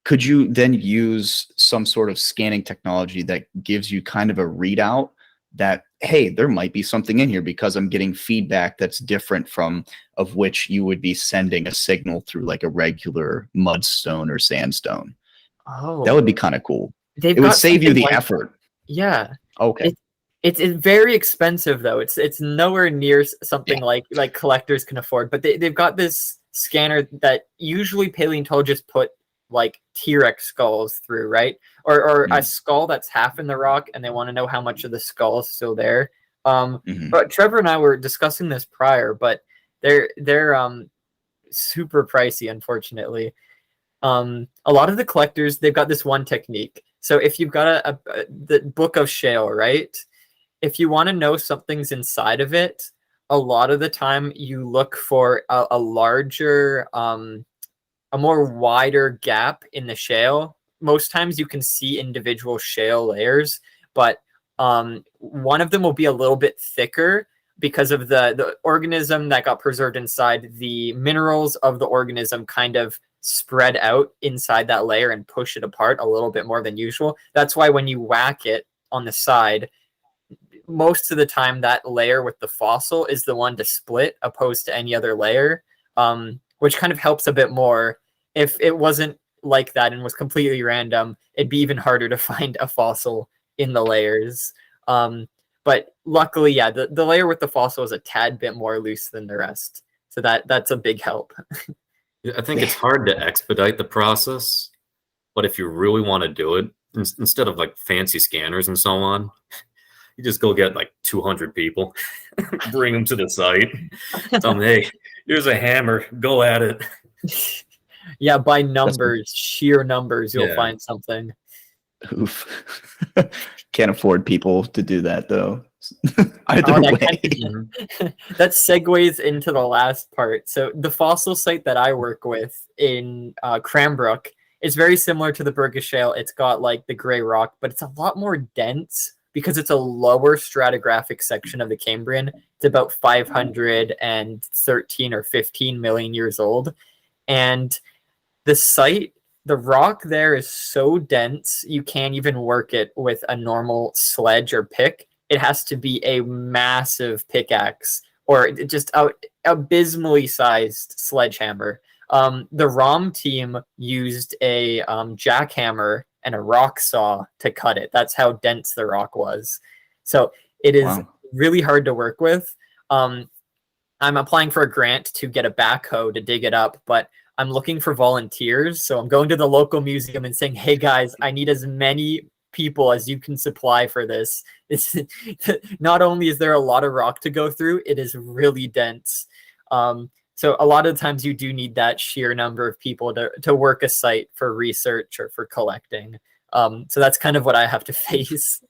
Could you then use some sort of scanning technology that gives you kind of a readout that, hey, there might be something in here because I'm getting feedback that's different from of which you would be sending a signal through like a regular mudstone or sandstone? Oh, that would be kind of cool. It would save you the effort. Yeah. Okay. It's very expensive though. It's nowhere near something like collectors can afford. But they've got this scanner that usually paleontologists put like T-Rex skulls through, right? Or a skull that's half in the rock, and they want to know how much of the skull is still there. But Trevor and I were discussing this prior, but they're super pricey, unfortunately. A lot of the collectors, they've got this one technique. So if you've got the book of shale, right? If you want to know something's inside of it, a lot of the time you look for a larger, a more wider gap in the shale. Most times you can see individual shale layers, but one of them will be a little bit thicker because of the organism that got preserved inside. The minerals of the organism kind of spread out inside that layer and push it apart a little bit more than usual. That's why when you whack it on the side, most of the time that layer with the fossil is the one to split opposed to any other layer, which kind of helps a bit more. If it wasn't like that and was completely random, it'd be even harder to find a fossil in the layers. But luckily, yeah, the layer with the fossil is a tad bit more loose than the rest. So that's a big help. I think it's hard to expedite the process, but if you really want to do it, instead of like fancy scanners and so on, you just go get like 200 people, bring them to the site, tell them, hey, here's a hammer, go at it. Yeah, by numbers, sheer numbers, you'll find something. Oof. Can't afford people to do that though. Either way. That segues into the last part. So the fossil site that I work with in Cranbrook is very similar to the Burgess Shale. It's got like the gray rock, but it's a lot more dense because it's a lower stratigraphic section of the Cambrian. It's about 513 or 15 million years old. And the site, the rock there is so dense, you can't even work it with a normal sledge or pick. It has to be a massive pickaxe or just an abysmally sized sledgehammer. The ROM team used a jackhammer and a rock saw to cut it. That's how dense the rock was. So it is really hard to work with. I'm applying for a grant to get a backhoe to dig it up, but I'm looking for volunteers. So I'm going to the local museum and saying, hey guys, I need as many people as you can supply for this. It's not only is there a lot of rock to go through, it is really dense. So a lot of times you do need that sheer number of people to work a site for research or for collecting. So that's kind of what I have to face.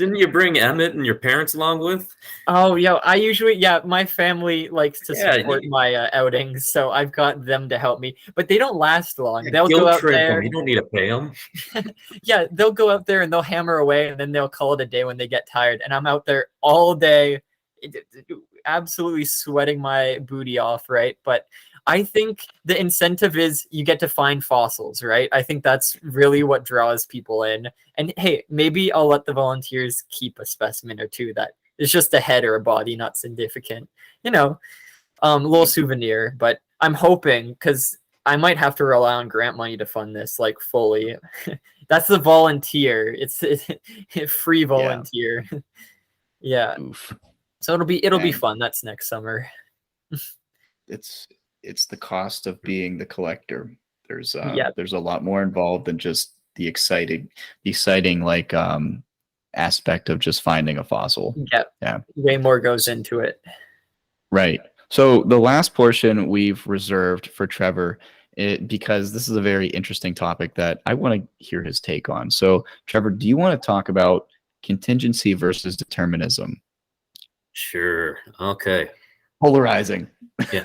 Didn't you bring Emmett and your parents along with? Oh, yeah. My family likes to support my outings, so I've got them to help me. But they don't last long. They'll go out there. You don't need to pay them. Yeah, they'll go out there and they'll hammer away, and then they'll call it a day when they get tired. And I'm out there all day, absolutely sweating my booty off, right? But I think the incentive is you get to find fossils, right? I think that's really what draws people in. And hey, maybe I'll let the volunteers keep a specimen or two that is just a head or a body, not significant. Little souvenir. But I'm hoping, because I might have to rely on grant money to fund this, like, fully. That's the volunteer. It's free volunteer. Yeah. Oof. So it'll be fun. That's next summer. It's the cost of being the collector. There's a lot more involved than just the exciting like aspect of just finding a fossil. Yeah. Way more goes into it. Right. So the last portion we've reserved for Trevor, because this is a very interesting topic that I want to hear his take on. So Trevor, do you want to talk about contingency versus determinism? Sure. Okay. Polarizing. Yeah.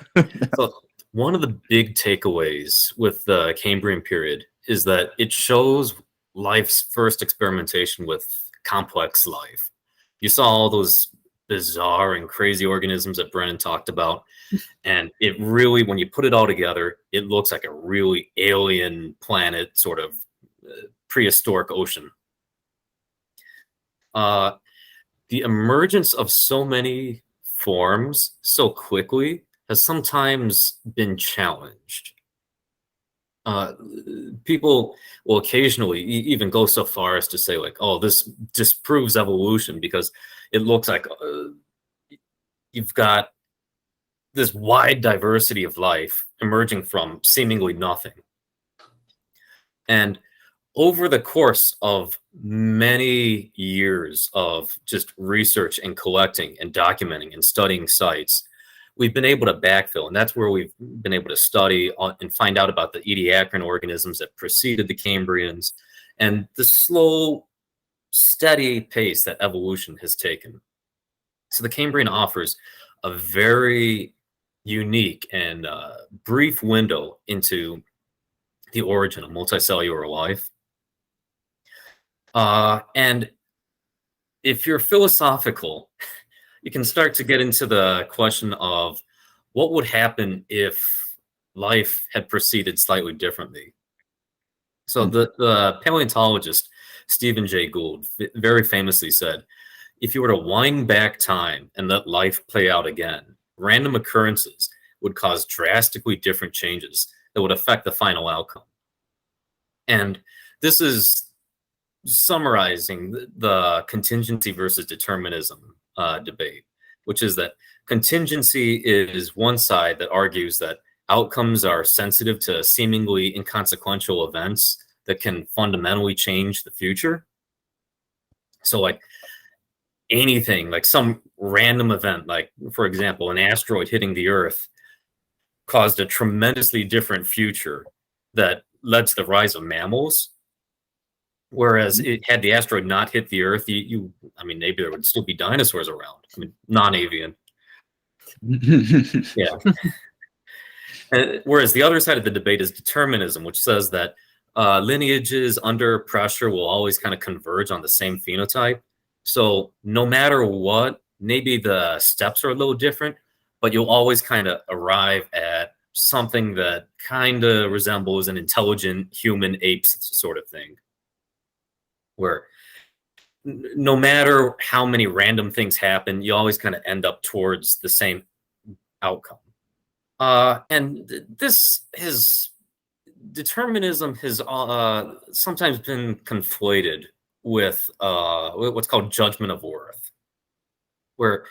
So one of the big takeaways with the Cambrian period is that it shows life's first experimentation with complex life. You saw all those bizarre and crazy organisms that Brennan talked about, and it really, when you put it all together, it looks like a really alien planet, sort of prehistoric ocean. The emergence of so many forms so quickly has sometimes been challenged. People will occasionally even go so far as to say, like, oh, this disproves evolution, because it looks like you've got this wide diversity of life emerging from seemingly nothing. And over the course of many years of just research and collecting and documenting and studying sites, we've been able to backfill, and that's where we've been able to study and find out about the Ediacaran organisms that preceded the Cambrians and the slow, steady pace that evolution has taken. So the Cambrian offers a very unique and brief window into the origin of multicellular life. And if you're philosophical, you can start to get into the question of what would happen if life had proceeded slightly differently. So the paleontologist Stephen Jay Gould very famously said, if you were to wind back time and let life play out again, random occurrences would cause drastically different changes that would affect the final outcome. And this is summarizing the contingency versus determinism debate, which is that contingency is one side that argues that outcomes are sensitive to seemingly inconsequential events that can fundamentally change the future. So like anything, like some random event, like, for example, an asteroid hitting the Earth caused a tremendously different future that led to the rise of mammals. Whereas had the asteroid not hit the Earth, I mean, maybe there would still be dinosaurs around. I mean, non-avian. Yeah. Whereas the other side of the debate is determinism, which says that lineages under pressure will always kind of converge on the same phenotype. So no matter what, maybe the steps are a little different, but you'll always kind of arrive at something that kind of resembles an intelligent human apes sort of thing, where no matter how many random things happen, you always kind of end up towards the same outcome. And determinism has sometimes been conflated with what's called judgment of worth, where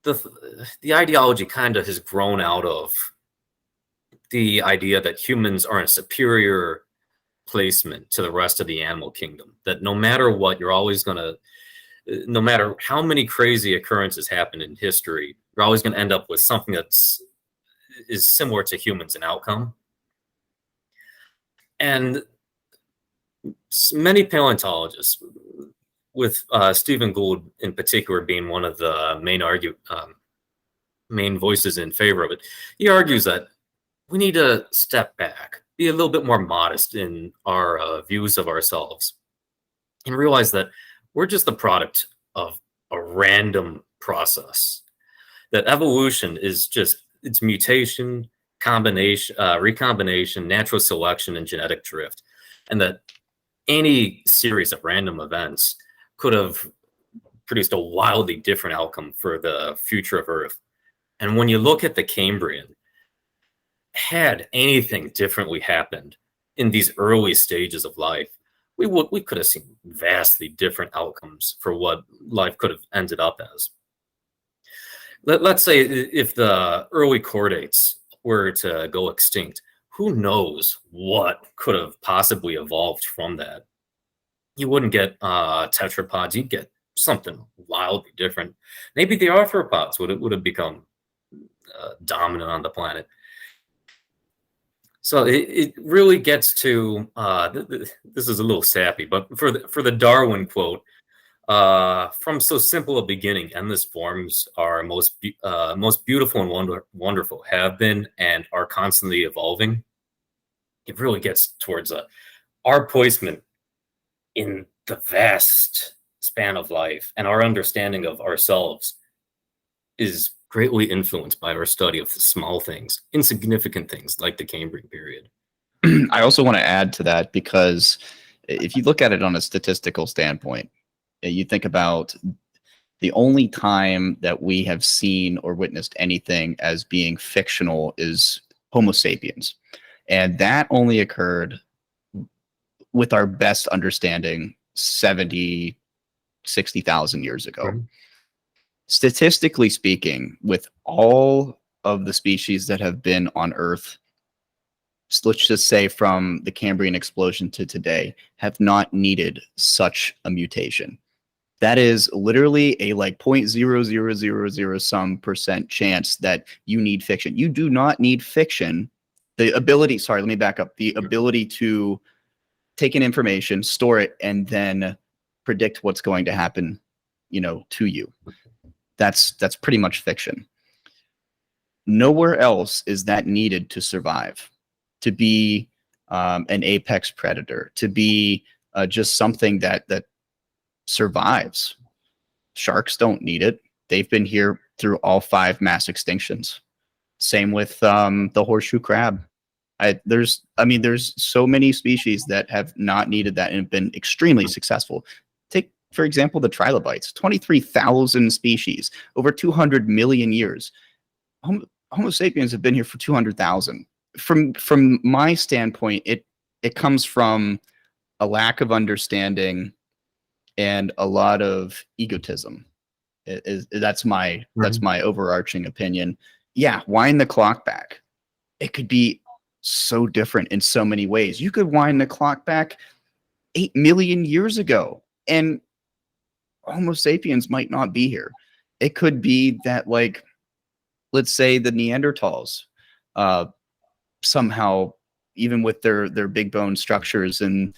the ideology kind of has grown out of the idea that humans are in a superior placement to the rest of the animal kingdom, that no matter what, you're always going to, no matter how many crazy occurrences happen in history, you're always going to end up with something is similar to humans in outcome. And many paleontologists, with Stephen Gould in particular being one of the main voices in favor of it. He argues that we need to step back, be a little bit more modest in our views of ourselves, and realize that we're just the product of a random process. That evolution is just it's mutation, combination, recombination, natural selection, and genetic drift, and that any series of random events could have produced a wildly different outcome for the future of Earth. And when you look at the Cambrian, had anything differently happened in these early stages of life, we could have seen vastly different outcomes for what life could have ended up as. Let's say if the early chordates were to go extinct, who knows what could have possibly evolved from that? You wouldn't get tetrapods, you'd get something wildly different. Maybe the arthropods would have become dominant on the planet. So it really gets to this is a little sappy, but for the Darwin quote, from so simple a beginning, endless forms are most beautiful and wonderful, have been and are constantly evolving. It really gets towards our placement in the vast span of life, and our understanding of ourselves is greatly influenced by our study of small things, insignificant things like the Cambrian period. I also want to add to that, because if you look at it on a statistical standpoint, you think about the only time that we have seen or witnessed anything as being fictional is Homo sapiens. And that only occurred with our best understanding 70, 60,000 years ago. Mm-hmm. Statistically speaking, with all of the species that have been on Earth, let's just say from the Cambrian explosion to today, have not needed such a mutation. That is literally a like 0.0000 some percent chance that you need fiction. You do not need fiction. The ability, sorry, let me back up. The ability to take in information, store it, and then predict what's going to happen, to you. That's pretty much fiction. Nowhere else is that needed to survive, to be an apex predator, to be just something that survives. Sharks don't need it. They've been here through all 5 mass extinctions. Same with the horseshoe crab. There's so many species that have not needed that and have been extremely successful. Take, for example, the trilobites, 23,000 species over 200 million years. Homo sapiens have been here for 200,000. From my standpoint, it comes from a lack of understanding and a lot of egotism. That's my overarching opinion. Yeah, wind the clock back. It could be so different in so many ways. You could wind the clock back 8 million years ago, and Homo sapiens might not be here. It could be that, like, let's say the Neanderthals somehow, even with their big bone structures and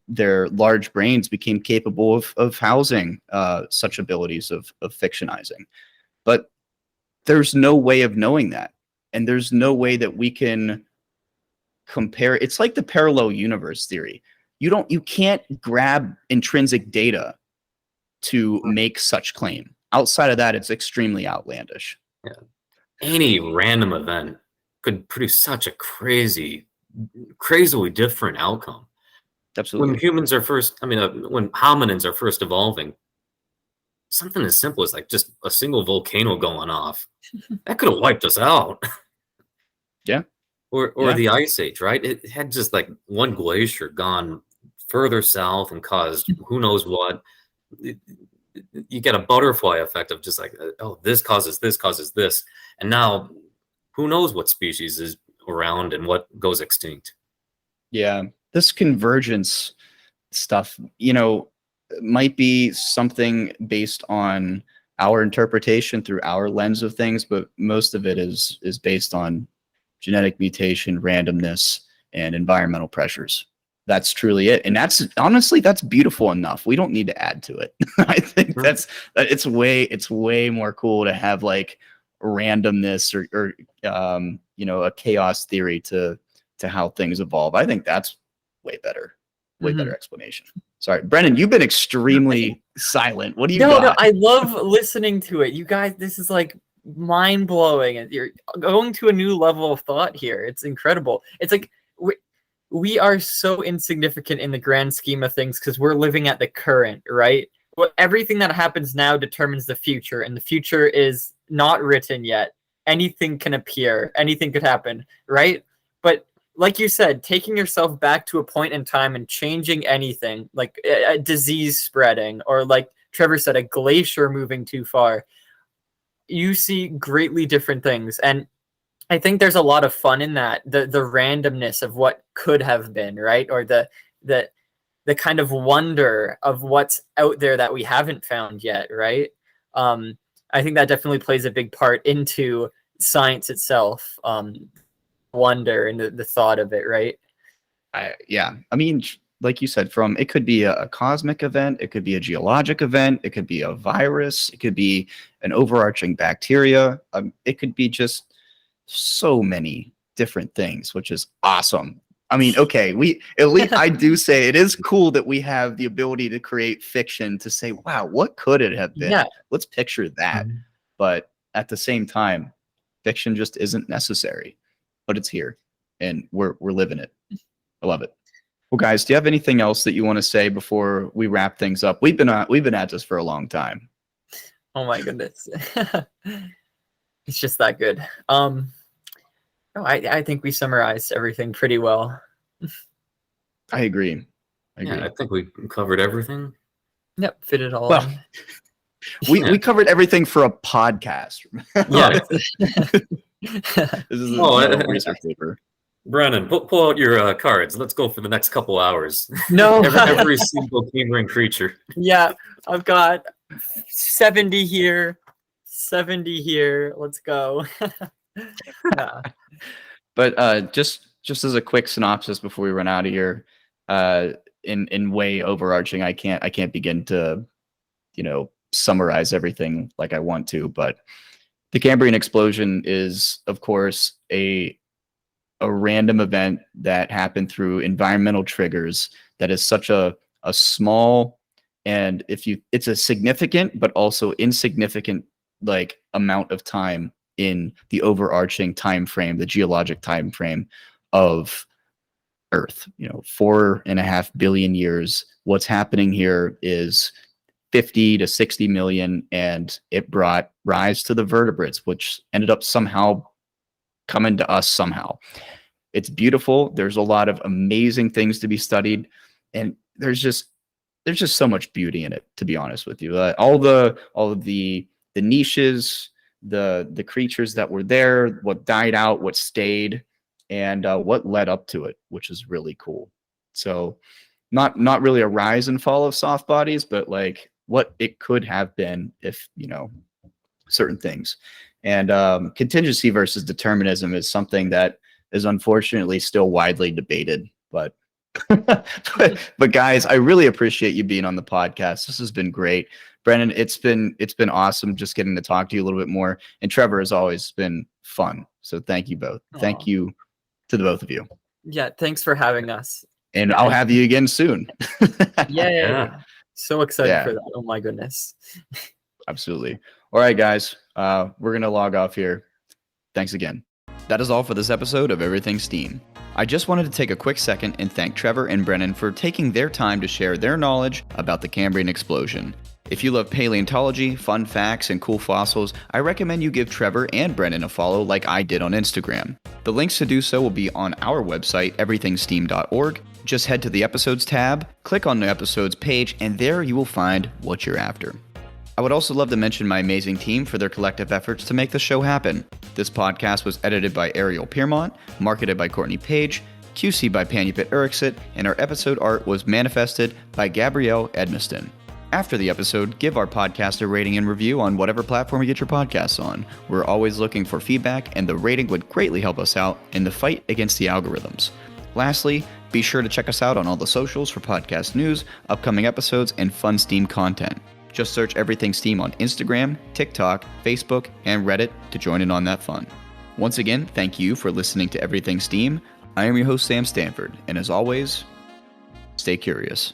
their large brains, became capable of housing such abilities of fictionizing. But there's no way of knowing that. And there's no way that we can compare. It's like the parallel universe theory. You can't grab intrinsic data to make such claim. Outside of that, it's extremely outlandish. Yeah. Any random event could produce such a crazily different outcome. Absolutely. When humans are when hominins are first evolving, something as simple as like just a single volcano going off, that could have wiped us out. Yeah. Or the Ice Age, right? It had just like one glacier gone further south and caused who knows what. You get a butterfly effect of just like, oh, this causes this. And now who knows what species is around and what goes extinct. Yeah. This convergence stuff, might be something based on our interpretation through our lens of things, but most of it is based on genetic mutation, randomness, and environmental pressures. that's truly it. And that's honestly, that's beautiful enough. We don't need to add to it. I think it's way more cool to have like randomness or a chaos theory to how things evolve. I think that's way better explanation. Sorry, Brennan, you've been extremely silent. What do you got? No, I love listening to it. You guys, this is like mind blowing, and you're going to a new level of thought here. It's incredible. It's like we are so insignificant in the grand scheme of things because we're living at the current, right? Everything that happens now determines the future, and the future is not written yet. Anything can appear, anything could happen, right? But like you said, taking yourself back to a point in time and changing anything, like a disease spreading, or like Trevor said, a glacier moving too far, you see greatly different things. And I think there's a lot of fun in that, the randomness of what could have been, right? Or the kind of wonder of what's out there that we haven't found yet, right? I think that definitely plays a big part into science itself. Wonder and the thought of it, right? I mean, like you said, it could be a cosmic event, it could be a geologic event, it could be a virus, it could be an overarching bacteria, it could be just so many different things, which is awesome. I mean, okay, I do say it is cool that we have the ability to create fiction to say, wow, what could it have been? Yeah. Let's picture that. But at the same time, fiction just isn't necessary. But it's here, and we're living it. I love it. Well, guys, do you have anything else that you want to say before we wrap things up? We've been at this for a long time. Oh my goodness, it's just that good. No, I think we summarized everything pretty well. I agree. Yeah, I think we covered everything. Yep, fit it all. Well, we covered everything for a podcast. Yeah. This is a research paper. Brennan, pull out your cards. Let's go for the next couple hours. No. every single Cambrian creature. Yeah, I've got 70 here, 70 here. Let's go. Yeah. But just as a quick synopsis before we run out of here, in way overarching, I can't begin to, summarize everything like I want to, but the Cambrian explosion is, of course, a random event that happened through environmental triggers that is such a small, and it's a significant but also insignificant like amount of time in the overarching time frame, the geologic time frame of Earth. 4.5 billion years. What's happening here is 50 to 60 million, and it brought rise to the vertebrates, which ended up somehow coming to us somehow. It's beautiful. There's a lot of amazing things to be studied, and there's just so much beauty in it, to be honest with you. All of the niches, the creatures that were there, what died out, what stayed, and what led up to it, which is really cool. So not really a rise and fall of soft bodies, but like what it could have been if, certain things. And contingency versus determinism is something that is unfortunately still widely debated. But but guys, I really appreciate you being on the podcast. This has been great. Brennan, it's been awesome just getting to talk to you a little bit more. And Trevor, has always been fun. So thank you both. Aww. Thank you to the both of you. Yeah, thanks for having us. And I'll have you again soon. Yeah. So excited for that. Oh my goodness. Absolutely. All right, guys. We're going to log off here. Thanks again. That is all for this episode of Everything STEAM. I just wanted to take a quick second and thank Trevor and Brennan for taking their time to share their knowledge about the Cambrian explosion. If you love paleontology, fun facts, and cool fossils, I recommend you give Trevor and Brennan a follow like I did on Instagram. The links to do so will be on our website, everythingsteam.org. Just head to the episodes tab, click on the episodes page, and there you will find what you're after. I would also love to mention my amazing team for their collective efforts to make the show happen. This podcast was edited by Ariel Piermont, marketed by Courtney Page, QC by Panupit Eriksit, and our episode art was manifested by Gabrielle Edmiston. After the episode, give our podcast a rating and review on whatever platform you get your podcasts on. We're always looking for feedback, and the rating would greatly help us out in the fight against the algorithms. Lastly, Be sure to check us out on all the socials for podcast news, upcoming episodes, and fun Steam content. Just search Everything Steam on Instagram, TikTok, Facebook, and Reddit to join in on that fun. Once again, thank you for listening to Everything Steam. I am your host, Sam Stanford, and as always, stay curious.